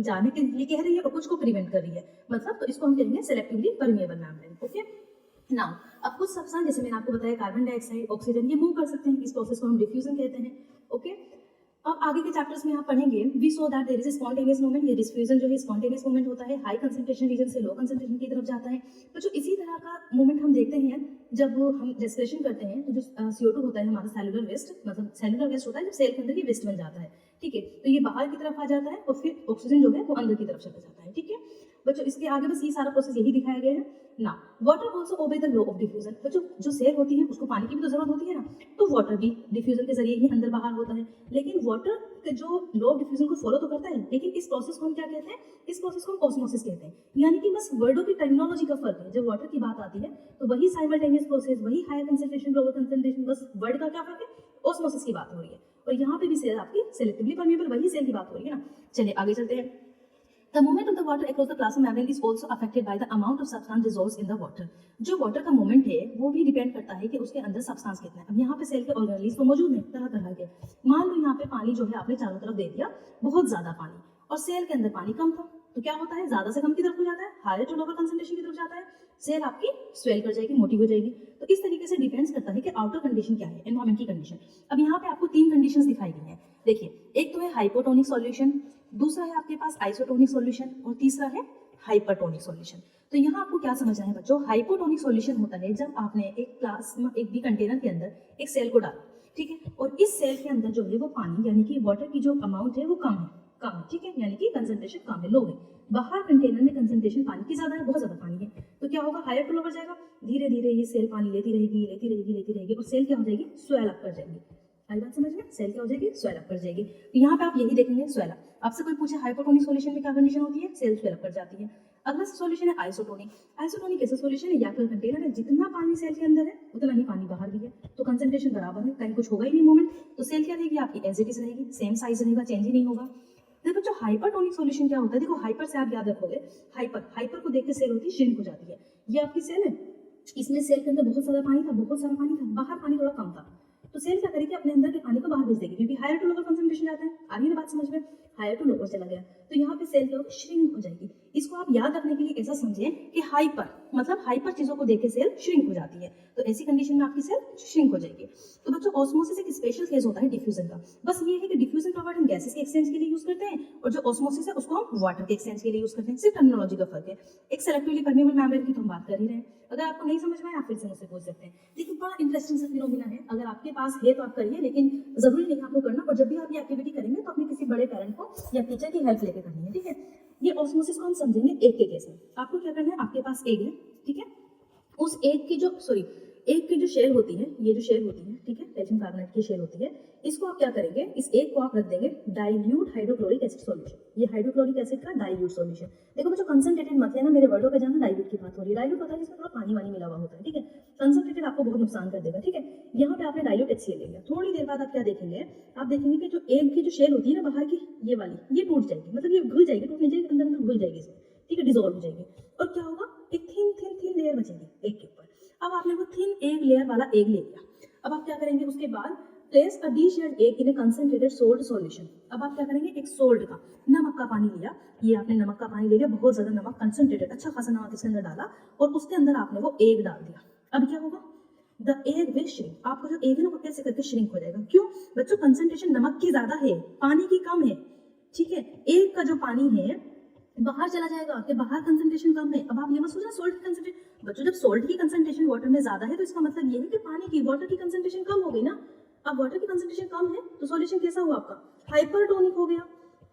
जाने के लिए कह रही है और कुछ को प्रिवेंट कर रही है, मतलब तो इसको हम कहेंगे selectively permeable membrane. Okay, now अब कुछ सब्सटेंस जैसे मैंने आपको बताया कार्बन डाइऑक्साइड, ऑक्सीजन, ये मूव कर सकते हैं, इस प्रोसेस को हम डिफ्यूजन कहते हैं। ओके, अब आगे के चैप्टर्स में आप पढ़ेंगे we saw that there is spontaneous movement. ये डिफ्यूजन जो है स्पॉन्टेनियस मूवमेंट होता है, हाई कंसंट्रेशन रीजन से लो कंसंट्रेशन की तरफ जाता है। तो जो इसी तरह का मूवमेंट हम देखते हैं जब हम रेस्पिरेशन करते हैं, तो जो CO2 होता है हमारा सेलुलर वेस्ट, मतलब सेलुलर वेस्ट होता है जब सेल के अंदर ये वेस्ट बन जाता है, ठीक है, तो ये बाहर की तरफ आ जाता है और फिर ऑक्सीजन जो है वो अंदर की तरफ चला जाता है, ठीक है बच्चों। इसके आगे बस ये सारा प्रोसेस यही दिखाया गया है ना। Water also obey the law of diffusion. बच्चों जो सेल होती है उसको पानी की भी तो जरूरत होती है ना, तो वाटर भी डिफ्यूजन के जरिए ही अंदर बाहर होता है। लेकिन वाटर का जो लॉ ऑफ डिफ्यूजन को फॉलो तो करता है, लेकिन इस प्रोसेस को हम क्या कहते हैं, इस प्रोसेस को हम ऑस्मोसिस कहते हैं। यानी कि बस वर्डों की टर्मिनोलॉजी का फर्क है। जब वाटर की बात आती है तो वही साइमल्टेनियस प्रोसेस, वही हायर कंसंट्रेशन लोअर कंसंट्रेशन, बस वर्ड का क्या फर्क है, ऑस्मोसिस की बात हो रही है। और यहाँ पे भी सेल आपकी सिलेक्टिवली परमेबल, वही सेल की बात हो रही है ना। चलिए आगे चलते हैं। The movement of the water across the plasma membrane is also affected by the amount of substance dissolves in the water. जो वाटर का मूवमेंट है वो भी डिपेंड करता है कि उसके अंदर सब्सटेंस कितना है। अब यहाँ पे सेल के ऑर्गेनेल्स तो मौजूद हैं तरह तरह के। मान लो यहाँ पे पानी जो है आपने चारों तरफ दे दिया, बहुत ज्यादा पानी, और सेल के अंदर पानी कम था, तो क्या होता है, ज्यादा से कम की तरफ हो जाता है, हायर टू लोअर कंसंट्रेशन की तरफ जाता है, सेल आपकी स्वेल कर जाएगी, मोटी हो जाएगी। तो इस तरीके से डिपेंड्स करता है कि आउटर कंडीशन क्या है, एनवायरमेंट की कंडीशन। अब यहाँ पे आपको 3 कंडीशंस दिखाई गई हैं। देखिए, एक तो है हाइपोटोनिक सॉल्यूशन, दूसरा है आपके पास आइसोटोनिक सॉल्यूशन, और तीसरा है हाइपरटोनिक सॉल्यूशन। तो यहाँ आपको क्या समझना है बच्चों, हाइपोटोनिक सॉल्यूशन होता है जब आपने एक प्लाज्मा, एक भी कंटेनर के अंदर एक सेल को डाला, ठीक है, और इस सेल के अंदर जो है वो पानी यानी कि वाटर की जो अमाउंट है वो कम है, ठीक है, यानी कि कंसंट्रेशन कम है, लो है। बाहर कंटेनर में कंसंट्रेशन पानी की ज्यादा है, बहुत ज्यादा पानी है, तो क्या होगा, हायर टू लोअर जाएगा, धीरे धीरे ये सेल पानी लेती रहेगी और सेल क्या हो जाएगी, स्वेल अप कर जाएगी। आई बात समझ में, सेल क्या हो जाएगी, स्वेल अप कर जाएगी। तो यहाँ पे आप यही देखेंगे स्वेल अप। आपसे कोई पूछे हाइपोटोनिक सॉल्यूशन में क्या कंडीशन होती है, सेल स्वेल अप कर जाती है। अगला सॉल्यूशन है आइसोटोनिक। आइसोटोनिक ऐसा सॉल्यूशन है या फिर कंटेनर है, जितना पानी सेल के अंदर है उतना ही पानी बाहर भी है, तो कंसंट्रेशन बराबर है, कहीं कुछ होगा ही नहीं मूवमेंट, तो सेल क्या रहेगी आपकी, एज इट इज रहेगी, सेम साइज रहेगा, चेंज ही नहीं होगा। देखो जो हाइपरटोनिक सॉल्यूशन क्या होता है, देखो हाइपर से आप याद रखोगे, हाइपर को देख के सेल होती है, श्रिंक हो जाती है। ये आपकी सेल है, इसमें सेल के अंदर बहुत सारा पानी था, बाहर पानी थोड़ा कम था, तो सेल क्या करेगी, अपने अंदर के पानी को बाहर भेज देगी, क्योंकि हायर टू लोअर कंसंट्रेशन जाता है। आ रही है बात समझ में। हायर टू लोअर चला गया, तो यहाँ पे सेल क्या होगा, श्रिंक हो जाएगी। इसको आप याद रखने के लिए ऐसा समझें कि हाइपर मतलब हाइपर चीजों को देख के सेल श्रिंक हो जाती है, तो ऐसी कंडीशन में आपकी सेल श्रिंक हो जाएगी। तो बच्चों ऑस्मोसिस एक स्पेशल केस होता है डिफ्यूजन का। बस ये है कि डिफ्यूजन का वर्ड हम गैसेस के एक्सचेंज के लिए यूज करते हैं और जो ऑस्मोसिस है उसको हम वाटर के एक्सचेंज के लिए यूज करते हैं, सिर्फ टर्मिनोलॉजी का फर्क है। एक सेलेक्टिवली परमेबल मेम्ब्रेन की तो हम बात कर ही रहे हैं, अगर आपको नहीं समझ में आए आप फिर से मुझसे पूछ सकते हैं। देखिए बड़ा इंटरेस्टिंग सा फिनोमिना है, अगर आपके पास है तो आप करिए, लेकिन जरूरी नहीं आपको करना, और जब भी आप ये एक्टिविटी करेंगे तो अपने किसी बड़े पेरेंट को या टीचर की हेल्प लेके करनी है, ठीक है। ये ऑस्मोसिस को हम समझेंगे एग के केस में। आपको क्या करना है, आपके पास एग है, ठीक है, उस एग की जो शेल होती है, ये जो शेल होती है, ठीक है, कैल्शियम कार्बोनेट की शेल होती है, इसको आप क्या करेंगे, इस एग को आप रख देंगे डाइल्यूट हाइड्रोक्लोरिक एसिड सॉल्यूशन, ये हाइड्रोक्लोरिक एसिड का डाइल्यूट सॉल्यूशन। देखो बच्चों कंसंट्रेटेड मत लेना, मेरे वर्डों पे जाना, डाइल्यूट की बात हो रही है। डाइल्यूट होता है जिसमें थोड़ा पानी वानी मिला हुआ होता है, ठीक है। कंसंट्रेटेड आपको बहुत नुकसान कर देगा, ठीक है। यहाँ पे आपने डाइल्यूट HCl ले लिया, थोड़ी देर बाद आप क्या देखेंगे, आप देखेंगे कि जो एग की जो शेल होती है ना बाहर की, ये वाली, ये टूट जाएगी, मतलब ये घुल जाएगी, टूट नहीं जाएगी, अंदर अंदर घुल जाएगी इसमें, ठीक है, डिजोल्व हो जाएगी। और क्या होगा, एक थिन लेयर बचेगी एग के ऊपर। अब आपने वो थिन एग लेयर वाला एग ले लिया, अब आप क्या करेंगे, उसके बाद place a deshelled egg in a concentrated salt solution. अब आप क्या करेंगे, एक सोल्ट का, नमक का पानी लिया, ये आपने नमक का पानी ले लिया, बहुत ज्यादा नमक, कंसंट्रेटेड अच्छा खासा नमक इसके अंदर डाला, और उसके अंदर आपने वो एग डाल दिया। अब क्या होगा, द एग विल श्रिंक, आपका जो एग है ना वो कैसे करके श्रिंक हो जाएगा। क्यों बच्चों, कंसंट्रेशन नमक की ज्यादा है, पानी की कम है, ठीक है। एग का जो पानी है बाहर चला जाएगा, कि बाहर कंसंट्रेशन कम है। अब आप ये मत सोचना सोल्ट की कंसंट्रेशन, बच्चों जब सोल्ट की कंसंट्रेशन वाटर में ज्यादा है तो इसका मतलब ये है कि पानी की, वाटर की कंसंट्रेशन कम हो गई ना। अब वाटर की कंसंट्रेशन कम है तो सॉल्यूशन कैसा हुआ आपका, हाइपरटोनिक हो गया,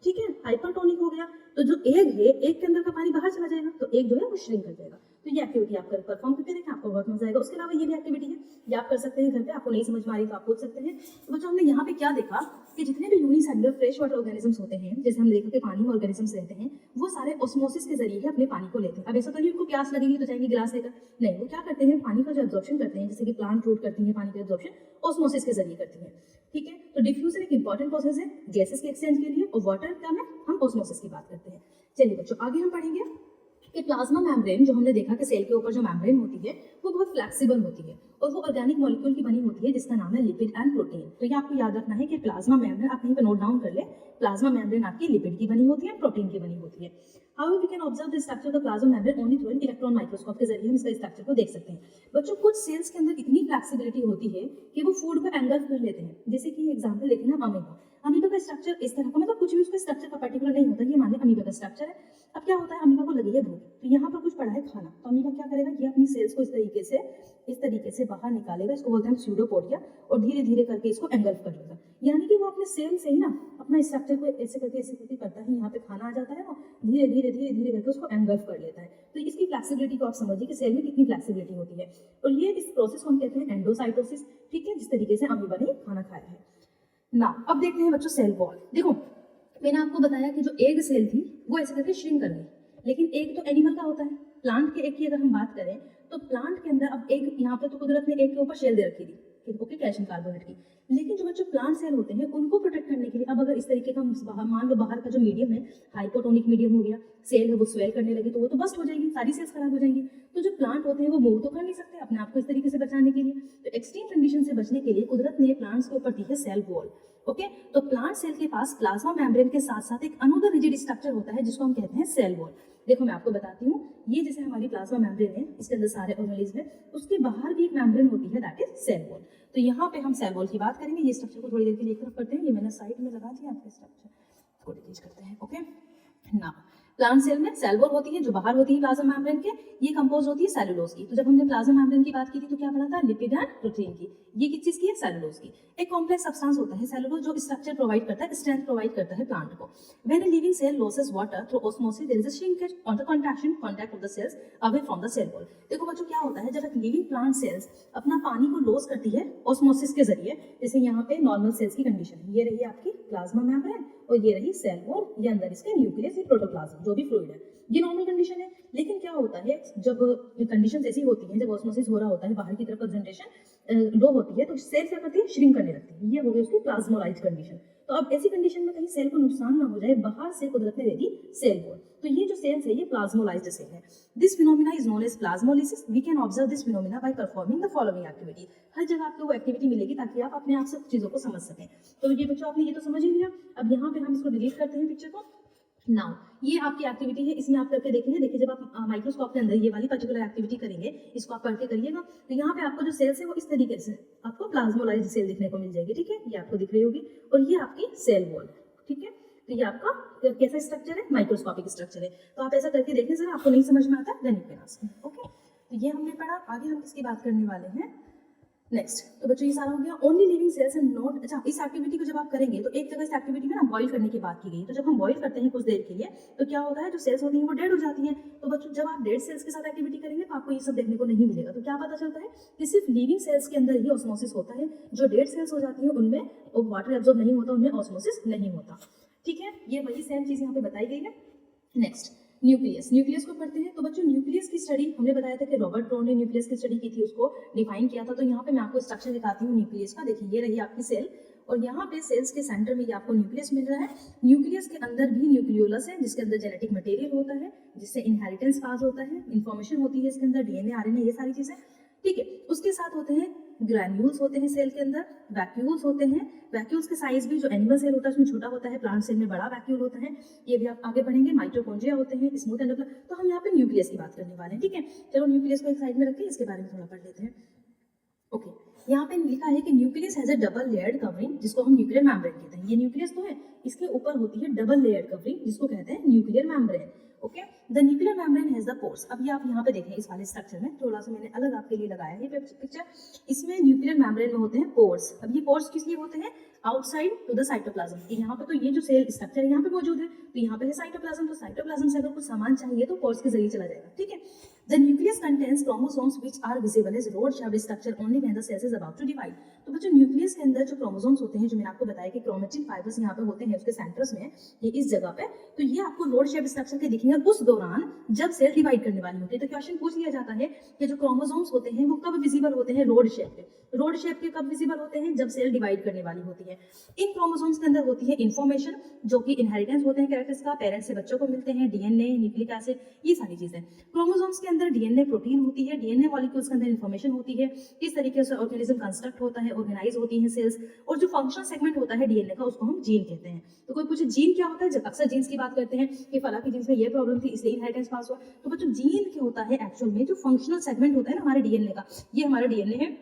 ठीक है, हाइपरटोनिक हो गया। तो जो एग है, एग के अंदर का पानी बाहर चला जाएगा, तो एग जो है वो श्रिंक कर जाएगा। तो ये एक्टिविटी आप परफॉर्म करके देखें, आपको बहुत मजा आएगा। उसके अलावा ये भी एक्टिविटी है, ये आप कर सकते हैं घर पे, आपको नहीं समझ में आ रही तो आप पूछ सकते हैं। तो बच्चों हमने यहाँ पे क्या देखा कि जितने भी यूनिसेलुलर फ्रेश वाटर ऑर्गेनिजम्स होते हैं, जैसे हम देखा कि पानी में ऑर्गेनिजम्स रहते हैं, वो सारे ऑस्मोसिस के जरिए अपने पानी को लेते हैं। अब ऐसा तो नहीं उनको प्यास लगेगी तो जाएंगे गिलास लेकर, नहीं, वो क्या करते हैं, पानी का जो एब्जॉर्प्शन करते हैं, जैसे कि प्लांट रूट करती है पानी का एब्जॉर्प्शन ऑस्मोसिस के जरिए करती है, ठीक है। तो डिफ्यूजन एक इंपॉर्टेंट प्रोसेस है गैसेस के एक्सचेंज के लिए, और वाटर का में हम ऑस्मोसिस की बात करते हैं। चलिए बच्चों आगे हम पढ़ेंगे कि प्लाज्मा मेम्ब्रेन, जो हमने देखा कि सेल के ऊपर जो मेम्ब्रेन होती है वो बहुत फ्लेक्सिबल होती है और वो ऑर्गेनिक मॉलिक्यूल की बनी होती है जिसका नाम है लिपिड एंड प्रोटीन। तो ये आपको याद रखना है कि प्लाज्मा मेम्ब्रेन, आप कहीं पर नोट डाउन कर ले, प्लाज्मा मेम्ब्रेन आपकी लिपिड की बनी होती है, प्रोटीन की बनी होती है। How we can observe the structure of the plasma membrane only through an electron microscope के जरिए हम इसका स्ट्रक्चर को देख सकते हैं। बच्चों कुछ सेल्स के अंदर इतनी फ्लेक्सिबिलिटी होती है कि वो फूड को एंगल्फ कर लेते हैं। जैसे कि एग्जांपल देखें ना, अमीबा, अमीबा का स्ट्रक्चर इस तरह का, मतलब कुछ भी उसका स्ट्रक्चर का पर्टिकुलर नहीं होता, ये मान लें अमीबा का स्ट्रक्चर है। अब क्या होता है, अमीबा को लगी है भूख, तो यहाँ पर कुछ पड़ा है खाना, तो अमीबा क्या करेगा, ये अपनी सेल्स को इस तरीके से बाहर निकालेगा, इसको बोलते हैं स्यूडोपोडिया, और धीरे धीरे करके इसको एंगल्फ कर लेगा। यानी कि वो अपने सेल से ही ना अपना स्ट्रक्चर को ऐसे करके करता है, यहाँ पे खाना आ जाता है, वो धीरे धीरे करके उसको एंगल्फ कर लेता है। तो इसकी फ्लेक्सिबिलिटी को आप समझिए कि सेल में कितनी फ्लेक्सिबिलिटी होती है, और ये इस प्रोसेस को हम कहते हैं एंडोसाइटोसिस, ठीक है, जिस तरीके से अमीबा ने खाना खाया है ना। अब देखते हैं बच्चों सेल वॉल। देखो मैंने आपको बताया कि जो एग सेल थी वो ऐसे करके श्रिंक कर गई, लेकिन एग तो एनिमल का होता है, प्लांट के एग की अगर हम बात करें तो प्लांट के अंदर अब एग, यहाँ पे तो कुदरत ने एग के ऊपर शेल दे रखी थी, ओके, कैल्शियम कार्बोनेट की, लेकिन जो बच्चों प्लांट सेल होते हैं उनको प्रोटेक्ट करने के लिए अब अगर इस तरीके का मान लो बाहर का जो मीडियम है हाइपोटोनिक मीडियम हो गया, सेल है वो स्वेल करने लगी, तो वो तो बस्ट हो जाएगी, सारी सेल्स खराब हो जाएंगी। तो जो प्लांट होते हैं वो मूव तो कर नहीं सकते अपने आप को इस तरीके से बचाने के लिए, तो एक्सट्रीम कंडीशन से बचने के लिए कुदरत ने प्लांट्स के ऊपर दी है सेल वॉल, ओके। तो प्लांट सेल के पास प्लाज्मा मेम्ब्रेन के साथ साथ एक अनदर रिजिड स्ट्रक्चर होता है जिसको हम कहते हैं सेल वॉल। देखो मैं आपको बताती हूँ, ये जैसे हमारी प्लाज्मा मेम्ब्रेन है, इसके अंदर सारे ऑर्गेनिज्म है, उसके बाहर भी एक मेम्ब्रेन होती है, दैट इज सेल वॉल। तो यहाँ पे हम सेल वॉल की बात करेंगे। ये स्ट्रक्चर को थोड़ी देर के लिए एक तरफ करते हैं, ये मैंने साइड में लगा दिया, आपके स्ट्रक्चर को डिलीट करते हैं, ओके ना। प्लांट सेल में सेल वॉल होती है जो बाहर होती है प्लाज्मा मेम्ब्रेन के, ये कंपोज होती है सेलुलोज की। तो जब हमने प्लाज्मा मेम्ब्रेन की बात की थी तो क्या पढ़ा था, लिपिड एंड प्रोटीन की। ये किस चीज की है, सेलुलोज की। एक कॉम्प्लेक्स सब्सटेंस होता है सेलुलोज जो स्ट्रक्चर प्रोवाइड करता है, स्ट्रेंथ प्रोवाइड करता है प्लांट को। When a living cell loses water through osmosis there is a shrinkage or the contact of the cells away from the cell wall. देखो बच्चों क्या होता है, जब एक लिविंग प्लांट सेल्स अपना पानी को लॉस करती है ऑस्मोसिस के जरिए, जैसे यहाँ पे नॉर्मल सेल्स की कंडीशन है, ये रही आपकी प्लाज्मा मेम्ब्रेन और ये रही सेल वॉल, ये अंदर इसके न्यूक्लियस, ये प्रोटोप्लाज्म जो भी फ्लूइड है, ये नॉर्मल कंडीशन है। लेकिन क्या होता है, जब कंडीशन ऐसी होती है, जब ऑस्मोसिस हो रहा होता है, बाहर की तरफ कंसंट्रेशन लो होती है, तो सेल क्या करती है, श्रिंक करने लगती है, ये हो गई उसकी प्लाज्मोलाइज्ड कंडीशन। तो अब ऐसी कंडीशन में कहीं सेल को नुकसान ना हो जाए, बाहर से कुदरत ने दे दी सेल वॉल। तो ये जो सेल्स है ये प्लाज्मोलाइज्ड सेल है। This phenomena is known as plasmolysis. We can observe this phenomena by performing the following activity. हर जगह आपको वो एक्टिविटी मिलेगी ताकि आप अपने आप से चीजों को समझ सकें। तो ये बच्चों आपने ये तो समझ ही लिया। अब यहाँ पे हम इसको डिलीट करते हैं पिक्चर को। नाउ ये आपकी एक्टिविटी है, इसमें आप करके देखेंगे। देखिए जब आप माइक्रोस्कोप के अंदर ये वाली पर्टिकुलर एक्टिविटी करेंगे, इसको आप करके करिएगा, तो यहाँ पे आपको जो सेल्स है वो इस तरीके से आपको प्लाज्मोलाइज्ड सेल दिखने को मिल जाएगी। ठीक है, ये आपको दिख रही होगी और ये आपकी सेल वॉल। ठीक है, तो ये आपका कैसा स्ट्रक्चर है, माइक्रोस्कोपिक स्ट्रक्चर है। तो आप ऐसा करके देखें जरा, आपको नहीं समझ में आता then you can ask me. Okay, तो ये हमने पढ़ा। आगे हम इसकी बात करने वाले हैं नेक्स्ट। तो बच्चों ये सारा हो गया। Only living cells and not. अच्छा, इस एक्टिविटी को जब आप करेंगे तो एक जगह इस एक्टिविटी में ना बॉईल करने की बात की गई। तो जब हम बॉईल करते हैं कुछ देर के लिए तो क्या होता है, जो सेल्स होती हैं वो डेड हो जाती हैं। तो बच्चों जब आप डेड सेल्स के साथ एक्टिविटी करेंगे तो आपको ये सब देखने को नहीं मिलेगा। तो क्या पता चलता है कि सिर्फ लिविंग सेल्स के अंदर ही ऑस्मोसिस होता है। जो डेड सेल्स हो जाती है उनमें वाटर एब्जॉर्ब नहीं होता, उनमें ऑस्मोसिस नहीं होता। ठीक है, ये वही सेम चीज यहाँ पे बताई गई है। Next, nucleus. न्यूक्लियस को पढ़ते हैं। तो बच्चों न्यूक्लियस की स्टडी हमने बताया था कि रॉबर्ट ब्राउन ने न्यूक्लियस की स्टडी की थी, उसको डिफाइन किया था। तो यहाँ पे मैं आपको स्ट्रक्चर दिखाती हूँ न्यूक्लियस का। देखिए ये रही आपकी सेल और यहाँ पे सेल्स के सेंटर में ये आपको न्यूक्लियस मिल रहा है। न्यूक्लियस के अंदर भी न्यूक्लियोलस है जिसके अंदर जेनेटिक मटेरियल होता है, जिससे इनहेरिटेंस पास होता है, इन्फॉर्मेशन होती है इसके अंदर, डीएनए आरएनए ये सारी चीजें। ठीक है, उसके साथ होते हैं ग्रैन्यूल्स होते हैं सेल के अंदर, वैक्यूल्स होते हैं। वैक्यूल्स के साइज भी जो एनिमल सेल होता है उसमें छोटा होता है, प्लांट सेल में बड़ा वैक्यूल होता है। ये भी आप आगे पढ़ेंगे। माइटोकॉन्ड्रिया होते हैं, स्मूथ एंडोप्लाज्म। तो हम यहाँ पे न्यूक्लियस की बात करने वाले हैं। ठीक है, चलो न्यूक्लियस को एक साइड में रखते हैं, इसके बारे में थोड़ा पढ़ लेते हैं। ओके, यहाँ पे लिखा है कि nucleus has a double layered covering, जिसको हम न्यूक्लियर मेम्ब्रेन कहते हैं। ये न्यूक्लियस तो है, इसके ऊपर होती है डबल लेयर्ड कवरिंग जिसको कहते हैं nuclear membrane. Okay, the nuclear membrane has the pores. अब ये आप यहाँ पे देखें इस वाले स्ट्रक्चर में, थोड़ा सा मैंने अलग आपके लिए लगाया है ये पिक्चर। इसमें न्यूक्लियर मेम्ब्रेन में होते हैं पोर्स। अब ये पोर्स किस लिए होते हैं, आउटसाइड टू द साइटोप्लाज्म। यहाँ पे तो ये जो सेल स्ट्रक्चर यहाँ पे मौजूद है, तो यहाँ पे है साइटोप्लाज्म। तो साइटोप्लाज्म से अगर कुछ सामान चाहिए तो पोर्स के जरिए चला जाएगा। ठीक है, the nucleus contains chromosomes which are visible as rod shaped structure only when the cell is about to divide. तो बच्चों न्यूक्लियस के अंदर जो क्रोमोसोम्स होते हैं, जो मैंने आपको बताया कि क्रोमेटिन फाइबर्स यहाँ पे होते हैं उसके सेंटर्स में, ये इस जगह पे, तो ये आपको रोड शेप स्ट्रक्चर के दिखेंगे उस दौरान जब सेल डिवाइड करने वाली होती है। तो क्वेश्चन पूछ लिया जाता है कि जो क्रोमोसोम्स होते हैं वो कब विजिबल होते हैं, रोड शेप पे। रोड शेप के कब विजिबल होते हैं, जब सेल डिवाइड करने वाली होती है। इन क्रोमोसोम्स के अंदर होती है इन्फॉर्मेशन, जो कि इनहेरिटेंस होते हैं कैरेक्टर्स का, पेरेंट्स से बच्चों को मिलते हैं, डीएनए, न्यूक्लिक एसिड, ये सारी चीजें। क्रोमोसोम्स के अंदर डीएनए प्रोटीन होती है, डीएनए मॉलिक्यूल्स के अंदर इन्फॉर्मेशन होती है, किस तरीके से ऑर्गेनिज्म कंस्ट्रक्ट होता है, ऑर्गेनाइज होती है सेल्स। और जो फंक्शनल सेगमेंट होता है डीएनए का, उसको हम जीन कहते हैं। तो कोई पूछे जीन क्या होता है, जब अक्सर जीन्स की बात करते हैं कि फला की जीन्स में ये प्रॉब्लम थी इसलिए इनहेरिटेंस पास हुआ। तो बच्चों जीन क्या होता है एक्चुअल में, जो फंक्शनल सेगमेंट होता है ना हमारे डीएनए का, ये हमारा डीएनए है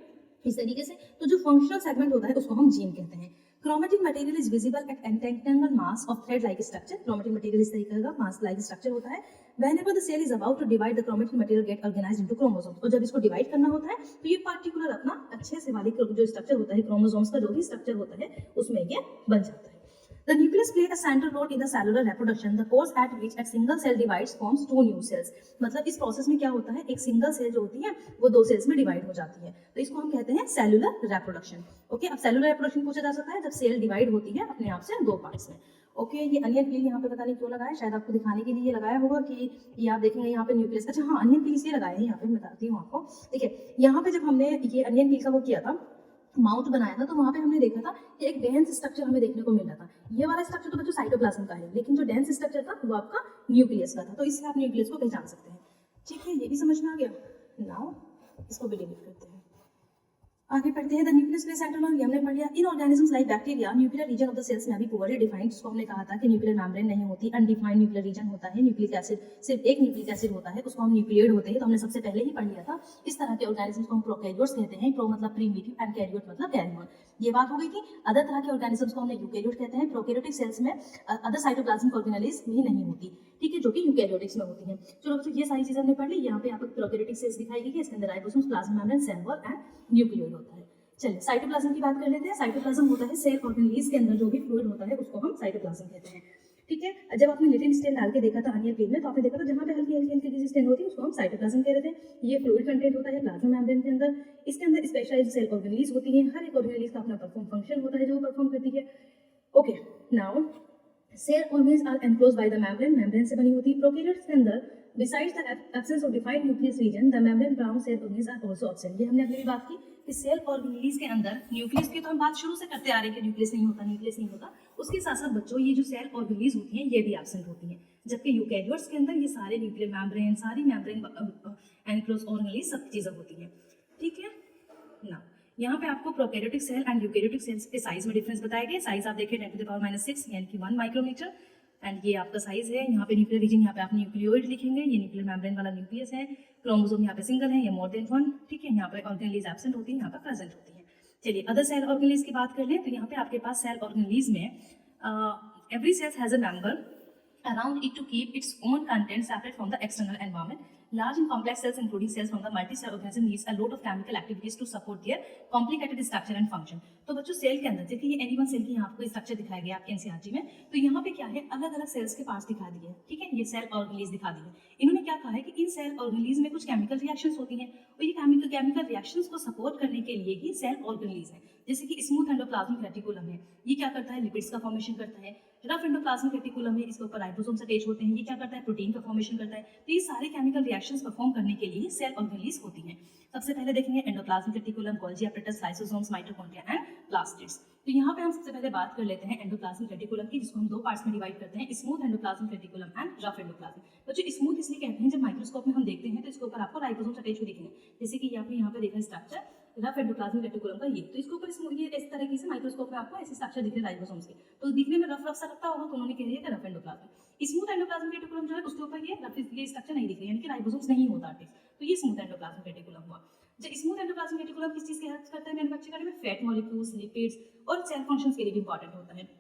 इस तरीके से। तो जो फंक्शनल सेगमेंट होता है उसको हम जीन कहते हैं। Chromatin material is visible at entangled mass of thread-like structure. Chromatin material इस तरीके का mass-like structure होता है। Whenever the cell is about to divide, the chromatin material get organized into chromosomes. और जब इसको डिवाइड करना होता है तो ये पर्टिकुलर अपना अच्छे से वाली जो स्ट्रक्चर होता है, क्रोमोसोम्स का जो भी स्ट्रक्चर होता है उसमें ये बन जाता है। The nucleus play a central role in the cellular reproduction. The course at which a single cell divides forms two new cells. मतलब इस प्रोसेस में क्या होता है, एक सिंगल सेल जो होती है वो दो सेल्स में डिवाइड हो जाती है। तो इसको हम कहते हैं सेलुलर रेप्रोडक्शन। ओके, अब सेलुलर रेप्रोडक्शन पूछा जा सकता है जब सेल डिवाइड होती है अपने आप से दो पार्ट्स में। ओके, ये अनियन पील यहाँ पे पता नहीं क्यों लगाया, शायद आपको दिखाने के लिए लगाया होगा कि ये आप देखेंगे यहाँ पे न्यूक्लियस। अच्छा हाँ, अनियन पील इसलिए लगाया है यहाँ पे, मैं बताती हूँ आपको। देखिए यहाँ पे जब हमने ये अनियन पील का वो किया था, माउंट बनाया था, तो वहां पे हमने देखा था कि एक डेंस स्ट्रक्चर हमें देखने को मिल रहा था। ये वाला स्ट्रक्चर तो बच्चों साइटोप्लाज्म का है, लेकिन जो डेंस स्ट्रक्चर था वो आपका न्यूक्लियस का था। तो इससे आप न्यूक्लियस को पहचान सकते हैं। ठीक है, ये भी समझ में आ गया। नाउ इसको भी डिलीट करते हैं, आगे पढ़ते हैं। The nucleus play central role, ये हमने पढ़ लिया। In organisms like bacteria, nuclear region of the cells में अभी पुअरली डिफाइंड, जिसको हमने कहा था कि न्यूक्लियर मेम्ब्रेन नहीं होती, अनडिफाइंड न्यूक्लियर रीजन होता है। न्यूक्लिक एसिड, सिर्फ एक न्यूक्लिक एसिड होता है, उसको हम न्यूक्लियोइड होते हैं, तो हमने सबसे पहले ही पढ़ लिया था। इस तरह के ऑर्गेनिजम्स को हम प्रोकैरियोट्स कहते हैं। प्रो मतलब प्रीमिटिव एंड कैरियोट मतलब कैरियोन, ये बात हो गई थी। अदर तरह के ऑर्गेनिजम्स को हमने यूकैरियोट कहते हैं। प्रोकैरियोटिक सेल्स में अदर साइटोप्लाज्मिक ऑर्गेनेल्स भी नहीं होती, ठीक है, जो कि यूकैरियोटिक्स में होती है। चलो बच्चों ये सारी चीजें हमने पढ़ ली। यहाँ पे आपको प्रोकैरियोटिक सेल्स दिखाई गई है, इसके अंदर ribosomes, plasma membrane, cell wall and nucleoid होता है। चलिए साइटोप्लाज्म की बात कर लेते हैं। साइटोप्लाज्म होता है सेल ऑर्गेनेल्स के अंदर जो भी फ्लूइड होता है उसको हम साइटोप्लाज्म कहते हैं। ठीक है, जब आपने लिटिल स्टेन डाल के देखा था अनियन पील में, तो आपने देखा था जहाँ पे हल्की हल्की हल्की सी स्टेन होती है उसको हम साइटोप्लाज्म कह रहे थे। ये फ्लूइड कंटेंट होता है प्लाज्मा मेम्ब्रेन के अंदर। इसके अंदर स्पेशलाइज्ड सेल ऑर्गेनेल्स होती हैं। हर एक ऑर्गेनेल्स का अपना फंक्शन होता है जो परफॉर्म करती है। Okay, now cell organelles are enclosed by the membrane, membrane से बनी होती है। प्रोकैरियोट्स के अंदर besides the absence of defined nucleus region, the membrane bound cell organelles are also absent. ये हमने अगली बात की कि सेल ऑर्गेनेल्स के अंदर न्यूक्लियस की तो हम बात शुरू से करते आ रहे हैं कि न्यूक्लियस नहीं होता, न्यूक्लियस नहीं होता। उसके साथ साथ बच्चों ये जो सेल ऑर्गेनेल्स होती हैं ये भी एब्सेंट होती हैं। जबकि यूकैरियोट्स के अंदर ये सारे न्यूक्लियर मेम्ब्रेन, सारी मेम्ब्रेन एनक्लोज ऑर्गेनेल सब चीज़ें होती हैं, ठीक है ना। यहाँ पे आपको prokaryotic cell and eukaryotic cells के साइज में डिफरेंस बताया गया। साइज आप देखिए 10⁻⁶ यानी कि 1 माइक्रोमीटर, एंड ये आपका साइज है। यहाँ पे न्यूक्लियर रीजन, यहाँ पे आप न्यूक्लियोइड लिखेंगे, ये न्यूक्लियर मेम्ब्रेन वाला न्यूक्लियस है। क्रोमोसोम यहाँ पे सिंगल है, ये मोर देन 1, ठीक है। यहाँ पे ऑर्गेनेलीज एब्सेंट होती है, यहाँ पे प्रेजेंट होती है। चलिए अदर सेल ऑर्गेनेलीज की बात कर लें, तो यहाँ पे आपके पास सेल ऑर्गेनेलीज में every cell has a membrane around it to keep its own content separate from the external environment. Large and complex cells, including cells from the multi-cell organism, needs a lot of chemical activities to support their complicated structure and function. तो बच्चों सेल के अंदर देखिए, ये एनिमल सेल की यहाँ आपको स्ट्रक्चर दिखाया गया आपके एनसीईआरटी में। तो यहाँ पे क्या है, अलग अलग सेल्स के पार्ट्स दिखा दिए, ठीक है। ये सेल ऑर्गेनेलीज दिखा दिए। इन्होंने क्या कहा है कि इन सेल ऑर्गेनेलीज में कुछ केमिकल रिएक्शंस होती हैं, और ये केमिकल रिएक्शंस को सपोर्ट करने के लिए ही सेल ऑर्गेनेलीज है। जैसे कि स्मूथ एंडोप्लाज्मिक रेटिकुलम है, ये क्या करता है, लिपिड्स का फॉर्मेशन करता है। रफ एंडोप्लाज्मिक रेटिकुलम है, इसके ऊपर राइबोसोम्स अटैच होते हैं, ये क्या करता है, प्रोटीन का फॉर्मेशन करता है। तो ये सारे केमिकल रिएक्शंस परफॉर्म करने के लिए सेल ऑर्गेनेलीज होती हैं। सबसे पहले देखेंगे endoplasmic reticulum, Golgi apparatus, lysosomes, mitochondria and plastids. तो यहाँ पे हम सबसे पहले बात कर लेते हैं एंडोप्लाज्मिक रेटिकुलम की, जिसको हम दो पार्ट्स में डिवाइड करते हैं, smooth endoplasmic reticulum and rough endoplasmic. बच्चों स्मूथ इसलिए कहते हैं, जब माइक्रोस्कोप में हम देखते हैं तो इसके ऊपर आपको राइबोसोम्स अटैच हुए दिखेंगे। जैसे कि आपने यहाँ पे देखा स्ट्रक्चर रफ एंडोप्लाज्मिक रेटिकुलम का, ये तो इसके ऊपर ये इस तरह से माइक्रोस्कोप में आपको ऐसे स्ट्रक्चर दिख रहे हैं राइबोसोम्स के, तो दिखने में रफ सा लगता होगा, तो उन्होंने कह दिया कि rough endoplasmic. Smooth endoplasmic reticulum जो है उसके ऊपर ये स्ट्रक्चर नहीं दिख रही, यानी कि राइबोसोम्स नहीं होता है, तो ये स्मूथ एंडोप्लाज्मिक रेटिकुलम हुआ। जो स्मूथ एंडोप्लाज्मिक रेटिकुलम किस चीज़ की हेल्प करता है मैन्युफैक्चर करने में, फैट मॉलिक्यूल्स, लिपिड्स और सेल फंक्शंस के लिए भी इंपॉर्टेंट होता है।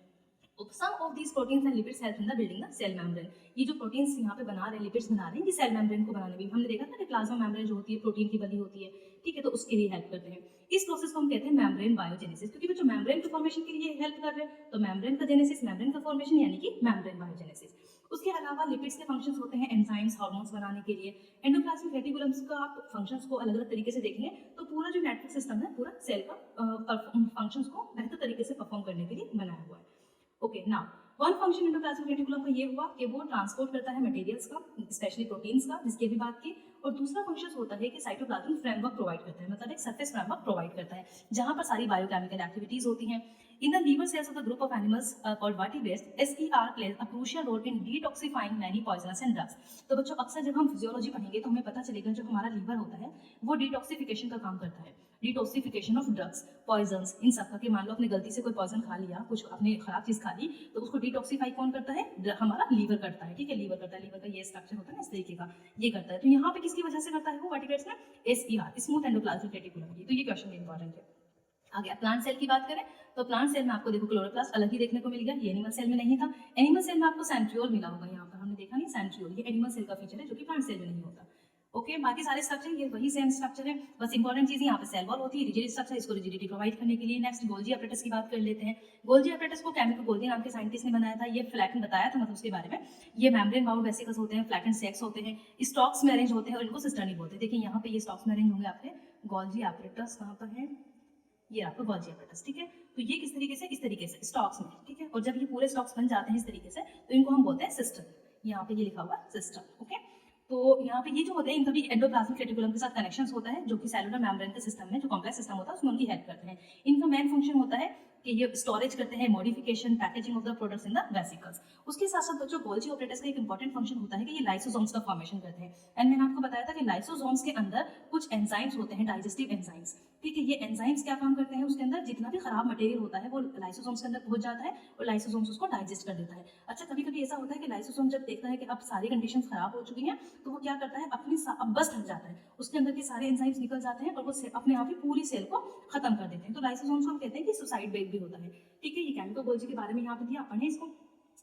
Some of these proteins and lipids help in the building the cell membrane. ये जो प्रोटीन्स यहाँ पे बना रहे हैं, लिपिड्स बना रहे हैं, ये सेल मेम्ब्रेन को बनाने में, हमने देखा था कि प्लाज्मा मेम्ब्रेन जो होती है प्रोटीन की बनी होती है, ठीक है, तो उसके लिए हेल्प करते हैं। इस प्रोसेस को हम कहते हैं मेम्ब्रेन बायोजेनेसिस, क्योंकि जो मेम्ब्रेन के फॉर्मेशन के लिए हेल्प कर रहे हैं, तो मेम्ब्रेन का जेनेसिस, मेम्ब्रेन का फॉर्मेशन, यानी कि मेम्ब्रेन बायोजेनेसिस। उसके अलावा लिपिड्स के फंक्शंस होते हैं एंजाइम्स, हार्मोन्स बनाने के लिए। एंडोप्लाज्मिक रेटिकुलम्स का आप फंक्शंस को अलग अलग तरीके से देखेंगे तो पूरा जो नेटवर्क सिस्टम है, पूरा सेल का फंक्शंस को बेहतर तरीके से परफॉर्म करने के लिए बनाया हुआ है। Okay, now one function endoplasmic reticulum का ये हुआ कि वो ट्रांसपोर्ट करता है मटेरियल्स का, स्पेशली प्रोटीन्स का, जिसकी भी बात की। और दूसरा फंक्शन होता है कि साइटोप्लाज्मिक फ्रेमवर्क प्रोवाइड करता है, मतलब एक सरफेस फ्रेमवर्क प्रोवाइड करता है, जहां पर सारी बायोकेमिकल एक्टिविटीज होती हैं। In the liver cells of the group of animals called vertebrates, SER plays a crucial role in detoxifying many poisons and drugs. तो बच्चों अक्सर जब हम फिजियोलॉजी पढ़ेंगे तो हमें पता चलेगा जो हमारा लीवर होता है वो डिटॉक्सिफिकेशन का काम करता है, डिटॉक्सिफिकेशन ऑफ ड्रग्स, पॉइजन्स, इन सब का। कि मान लो आपने गलती से कोई पॉइजन खा लिया, कुछ आपने खराब चीज खा ली, तो उसको डिटॉक्सिफाई कौन करता है, हमारा लीवर करता है, ठीक है, लीवर करता है। लीवर का ये स्ट्रक्चर होता है ना इस तरीके का, ये करता है। तो यहाँ पे किसकी वजह से करता है वो वर्टिब्रेट्स में, SER, स्मूथ एंडोप्लाज्मिक रेटिकुलम की। तो ये क्वेश्चन इंपॉर्टेंट है। आगे प्लांट सेल की बात करें तो प्लांट सेल में आपको देखो क्लोरोप्लास्ट अलग ही देखने को मिल गया, ये एनिमल सेल में नहीं था। एनिमल सेल में आपको सेंट्रियोल मिला होगा, यहाँ पर हमने देखा नहीं सेंट्रियोल, ये एनिमल सेल का फीचर है जो कि प्लांट सेल में नहीं होता। ओके, बाकी सारे स्ट्रक्चर ये वही सेम स्ट्रक्चर है, बस इंपॉर्टेंट चीज यहाँ पे सेल वॉल होती है, रिजिड स्ट्रक्चर, इसको रिजिडिटी प्रोवाइड करने के लिए। नेक्स्ट गोल्जी एपरेटस की बात कर लेते हैं। गोल्जी एपरेटस को केमिकल गोल्जी नाम के साइंटिस्ट ने बनाया था, ये फ्लैटन बताया था मतलब उसके बारे में। ये मेम्ब्रेन बाउंड वेसिकल्स होते हैं, फ्लैटन सेक्स होते हैं, स्टॉक्स में अरेंज होते हैं और इनको सिस्टर्नी बोलते हैं। देखिए यहाँ पे ये स्टॉक्स में अरेंज होंगे आपके गोल्जी एपरेटस, कहाँ पर है, ये आपका गोल्जी एपरेटस, ठीक है। तो ये किस तरीके से, इस तरीके से स्टॉक्स में, ठीक है। और जब ये पूरे स्टॉक्स बन जाते हैं इस तरीके से तो इनको हम बोलते हैं सिस्टम, यहाँ पे ये लिखा हुआ है सिस्टम, ओके। तो यहाँ पे ये जो होते हैं इनका भी एंडोप्लाज्मिक रेटिकुलम के साथ कनेक्शंस होता है, जो कि सेलुलर मेम्ब्रेन के सिस्टम में जो कॉम्प्लेक्स सिस्टम होता है उसमें उनकी हेल्प करते हैं। इनका मेन फंक्शन होता है कि ये स्टोरेज करते हैं, modification, packaging of the products in the vesicles. उसके साथ साथ बच्चों गोल्जी ऑपरेटर्स का एक इंपॉर्टेंट फंक्शन होता है कि ये लाइसोसोम्स का फॉर्मेशन करते हैं। एंड मैंने आपको बताया था कि लाइसोसोम्स के अंदर कुछ एंजाइम्स होते हैं, डाइजेस्टिव एंजाइम्स, ठीक है। ये एंजाइम्स क्या काम करते हैं, उसके अंदर जितना भी खराब मटेरियल होता है वो लाइसोसोम्स के अंदर पहुंच जाता है और लाइसोसोम्स उसको डाइजेस्ट कर देता है। अच्छा, कभी कभी ऐसा होता है कि लाइसोसोम जब देखता है कि अब सारी कंडीशंस खराब हो चुकी हैं तो वो क्या करता है, अब बस हट जाता है, उसके अंदर के सारे एंजाइम्स निकल जाते हैं और वो अपने आप ही पूरी सेल को खत्म कर देते हैं। तो लाइसोसोम्स को हम कहते हैं कि सुसाइड बेग भी होता है, ठीक है। ये केमिकल गोल्जी के बारे में यहाँ पे दिया, पढ़े इसको।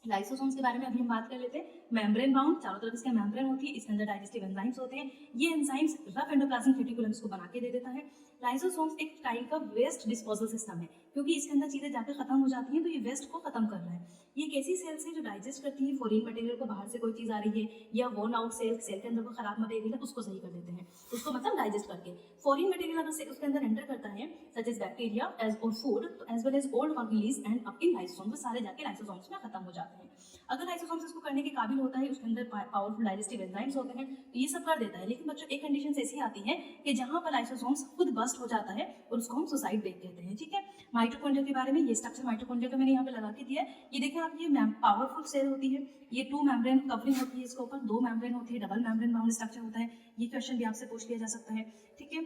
लाइसोसोम्स के बारे में अभी हम बात कर लेते हैं। मेम्ब्रेन बाउंड, चारों तरफ इसके मेम्ब्रेन होती है, इसके अंदर डाइजेस्टिव एंजाइम्स होते हैं। ये एंजाइम्स रफ एंडोप्लाज्मिक रेटिकुलम को बना के दे देता है। लाइसोसोम्स एक टाइप का वेस्ट डिस्पोजल सिस्टम है, क्योंकि इसके अंदर चीजें जाकर खत्म हो जाती हैं तो ये वेस्ट को खत्म कर रहा है। ये एक ऐसी सेल्स है जो डाइजेस्ट करती है फॉरेन मटेरियल को, बाहर से कोई चीज आ रही है या वर्न आउट सेल के अंदर कोई खराब मटेरियल है उसको सही कर देते हैं, उसको मतलब डाइजेस्ट करके। फॉरेन मटेरियल अगर उसके अंदर एंटर करता है सच एज बैक्टीरिया एज और फूड, तो as well as old organelles end up in lysosome, वो सारे जाके लाइसोसोम्स में खत्म हो जाते हैं। अगर लाइसोसोम्स इसको करने के काबिल होता है, उसके अंदर पावरफुल डाइजेस्टिव एंजाइम्स होते हैं, तो ये सब कर देता है। लेकिन बच्चों एक कंडीशन ऐसी आती है कि जहाँ पर लाइसोसोम्स खुद बस्ट हो जाता है और उसको हम सुसाइड ब्रेक कहते हैं। ठीक है, माइटोकॉन्ड्रिया के बारे में ये स्ट्रक्चर माइटोकॉन्ड्रिया का मैंने यहाँ पे लगा के दिया है। ये देखें आप, ये पावरफुल सेल होती है, ये 2 मेम्ब्रेन कवरिंग होती है, इसके ऊपर 2 मेम्ब्रेन होती है, डबल मेम्ब्रेन बाउंड स्ट्रक्चर होता है। ये क्वेश्चन भी आपसे पूछ लिया जा सकता है। ठीक है,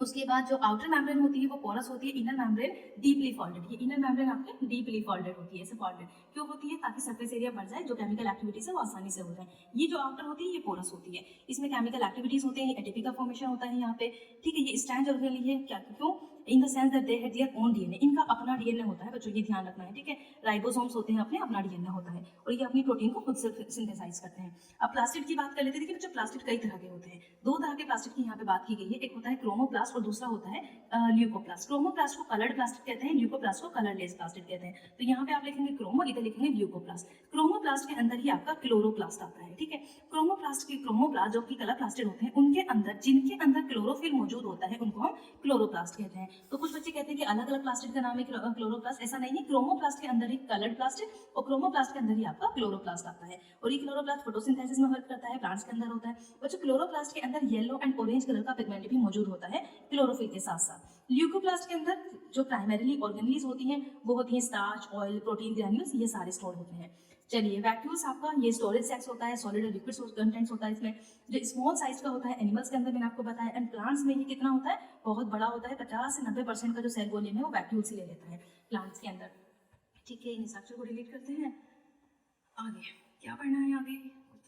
उसके बाद जो आउटर मेम्ब्रेन होती है वो पोरस होती है, इनर मेम्ब्रेन डीपली फोल्डेड। ये इनर मेम्ब्रेन आपके डीपली फोल्डेड होती है, ऐसे फोल्डेड क्यों होती है? ताकि सरफेस एरिया बढ़ जाए, जो केमिकल एक्टिविटीज है वो आसानी से हो जाए। ये जो आउटर होती है ये पोरस होती है, इसमें केमिकल एक्टिविटीज होते हैं, एटीपी का फॉर्मेशन होता है यहाँ पे। ठीक है, ये स्टैंड ऑर्गेनेली है, क्या क्यों? In the sense that they have their own DNA, इनका अपना डीएनए होता है बच्चों, ये ध्यान रखना है। ठीक है, राइबोसोम्स होते हैं, अपना डीएनए होता है और ये अपनी प्रोटीन को खुद से सिंथेसाइज करते हैं। अब प्लास्टिड की बात कर लेते हैं। देखिए बच्चों, प्लास्टिड कई तरह के होते हैं, 2 तरह के प्लास्टिड की यहाँ पे बात की गई है। एक होता है क्रोमोप्लास्ट और दूसरा होता है ल्यूकोप्लास्ट। क्रोमोप्लास्ट को कलर्ड प्लास्टिड कहते हैं, ल्यूकोप्लास्ट को कलरलेस प्लास्टिड कहते हैं। तो यहाँ पे आप लिखेंगे क्रोमो, इधर लिखेंगे ल्यूकोप्लास्ट। क्रोमोप्लास्ट के अंदर ही आपका क्लोरोप्लास्ट आता है। ठीक है, क्रोमोप्लास्ट जो कि कलर प्लास्टिड होते हैं, उनके अंदर जिनके अंदर क्लोरोफिल मौजूद होता है उनको हम क्लोरोप्लास्ट कहते हैं। तो कुछ बच्चे कहते हैं कि अलग अलग प्लास्टिड का नाम है क्लोरोप्लास्ट, ऐसा नहीं है। क्रोमोप्लास्ट के अंदर ही कलर्ड प्लास्टिड और क्रोमोप्लास्ट के अंदर ही आपका क्लोरोप्लास्ट आता है। और ये क्लोरोप्लास्ट फोटोसिंथेसिस में हेल्प करता है, प्लांट्स के अंदर होता है। बच्चों, क्लोरोप्लास्ट के अंदर येलो एंड ऑरेंज कलर का पिगमेंट भी मौजूद होता है क्लोरोफिल के साथ साथ। ल्यूकोप्लास्ट के अंदर जो प्राइमरीली ऑर्गेनेलीज होती हैं वो होती हैं स्टार्च, ऑयल, प्रोटीन ग्रैन्यूल्स, ये सारे स्टोर होते हैं। चलिए, वैक्यूल्स आपका ये स्टोरेज सेक्स होता है, सॉलिड और लिक्विड कंटेंट्स होता है इसमें। जो स्मॉल साइज का होता है एनिमल्स के अंदर मैंने आपको बताया, एंड प्लांट्स में ये कितना होता है? बहुत बड़ा होता है, 50 से 90% का जो सेल वॉल्यूम है वो वैक्यूल्स ही ले लेता है प्लांट्स के अंदर। ठीक है, इन स्ट्रक्चर को डिलीट करते हैं। आगे क्या पढ़ना है? आगे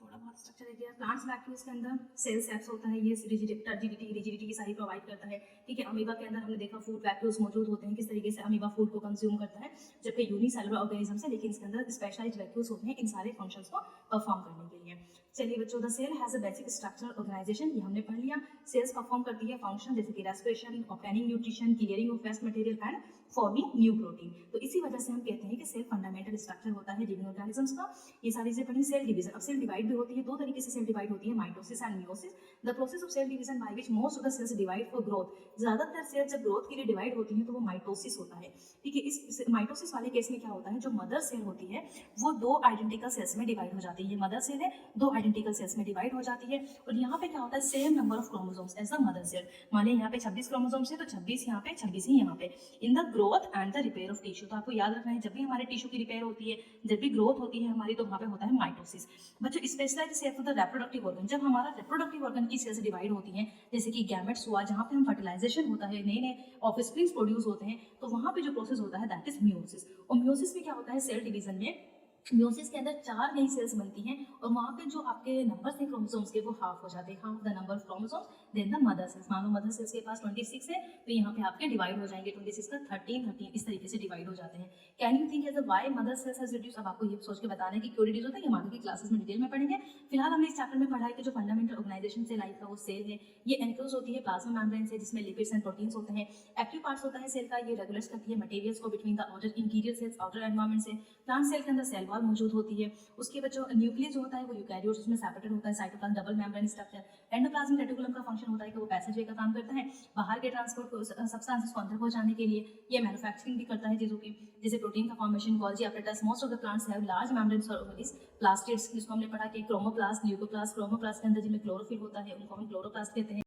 थोड़ा बहुत स्ट्रक्चर है दिया। प्लांट्स वैक्यूल्स के अंदर सेल सेप्स होता है, ये रिजिडिटी की सारी प्रोवाइड करता है। ठीक है, अमीबा के अंदर हमने देखा फूड वैक्यूल्स मौजूद होते हैं, किस तरीके से अमीबा फूड को कंज्यूम करता है, जबकि यूनिसेलुलर ऑर्गेनिजम्स है लेकिन इसके अंदर स्पेशलाइज्ड वैक्यूल्स होते हैं इन सारे फंक्शंस को परफॉर्म करने के लिए। चलिए बच्चों, the cell has a basic structural organisation, ये हमने पढ़ लिया। सेल्स परफॉर्म करती है फंक्शन जैसे कि respiration, obtaining nutrition, clearing of waste material and forming new protein. तो इसी वजह से हम कहते हैं कि सेल फंडामेंटल स्ट्रक्चर होता है लिविंग ऑर्गेनिजम्स का। ये सारी चीजें पढ़ी। सेल डिवीजन, अब सेल डिवाइड भी होती है, 2 तरीके से सेल डिवाइड होती है, mitosis and meiosis. The process of cell division by which most of the cells divide for growth, ज्यादातर सेल्स जब ग्रोथ के लिए डिवाइड होती हैं तो वो माइटोसिस होता है। ठीक है, इस माइटोसिस वाले केस में क्या होता है, जो मदर सेल होती है वो 2 आइडेंटिकल सेल्स में डिवाइड हो जाती है। ये मदर सेल है, 2 आइडेंटिकल सेल्स में डिवाइड हो जाती है। और यहाँ पे क्या होता है, same number of chromosomes as the mother cell. मान लीजिए यहाँ पे 26 क्रोमोसोम्स है तो 26 यहाँ पे, 26 ही यहाँ पे। In the growth and the repair of tissue, तो आपको याद रखना है जब भी हमारे टिश्यू की रिपेयर होती है, जब भी ग्रोथ होती है हमारी, तो वहाँ पे होता है माइटोसिस। बच्चों, specialised cell for the reproductive organ, जब हमारा रिप्रोडक्टिव ऑर्गन की सेल्स डिवाइड होती हैं, जैसे कि गैमेट्स हुआ, जहाँ पे हम फर्टिलाइजेशन होता है, नए नए ऑफस्प्रिंग्स प्रोड्यूस होते हैं, तो वहाँ पे जो प्रोसेस होता है दैट इज मियोसिस। और मियोसिस में क्या होता है, सेल डिवीजन में मियोसिस के अंदर 4 नई सेल्स बनती हैं और वहाँ पे जो आपके नंबर्स हैं क्रोमोसोम्स के वो हाफ हो जाते हैं, half the number of chromosomes then the mother cells. मान लो मदर सेल्स के पास 26 है तो यहाँ पे आपके डिवाइड हो जाएंगे 26 का 13 इस तरीके से डिवाइड हो जाते हैं। Can you think as a why mother cells has reduce? अब आपको ये सोच के बताना है कि क्यों रिड्यूस होता है, ये हम आगे की क्लासेस में डिटेल में पढ़ेंगे। फिलहाल हमने इस चैप्टर में पढ़ा है कि जो फंडामेंटल ऑर्गेनाइजेशन से लाइफ का वो सेल है, ये एनक्लोज होती है प्लाज्मा मेम्ब्रेन से, जिसमें लिपिड्स एंड प्रोटीन्स होते हैं। एक्टिव पार्ट्स होता है सेल का, ये रेगुलेट्स करती है मटेरियल्स को between the outer interior cells, outer environment से। प्लांट सेल के अंदर सेल वॉल मौजूद होती है। उसके बच्चों न्यूक्लियस जो होता है वो यूकैरियोट्स में सेपरेटेड होता है, cytoplasm double membrane structure. Endoplasmic reticulum का फंक्शन होता है कि वो पैसेजवे का काम करता है, बाहर के ट्रांसपोर्ट को सब्सटेंसेस को अंदर पहुंचाने के लिए। ये मैन्युफैक्चरिंग भी करता है चीजों की, जैसे प्रोटीन का formation, Golgi apparatus। Most of the plants have large membranes और ओवरीज। प्लास्टिड्स, जिसको हमने पढ़ा कि क्रोमोप्लास्ट, ल्यूकोप्लास्ट, क्रोमोप्लास्ट के अंदर जिनमें क्लोरोफिल होता है उनको हम क्लोरोप्लास्ट कहते हैं।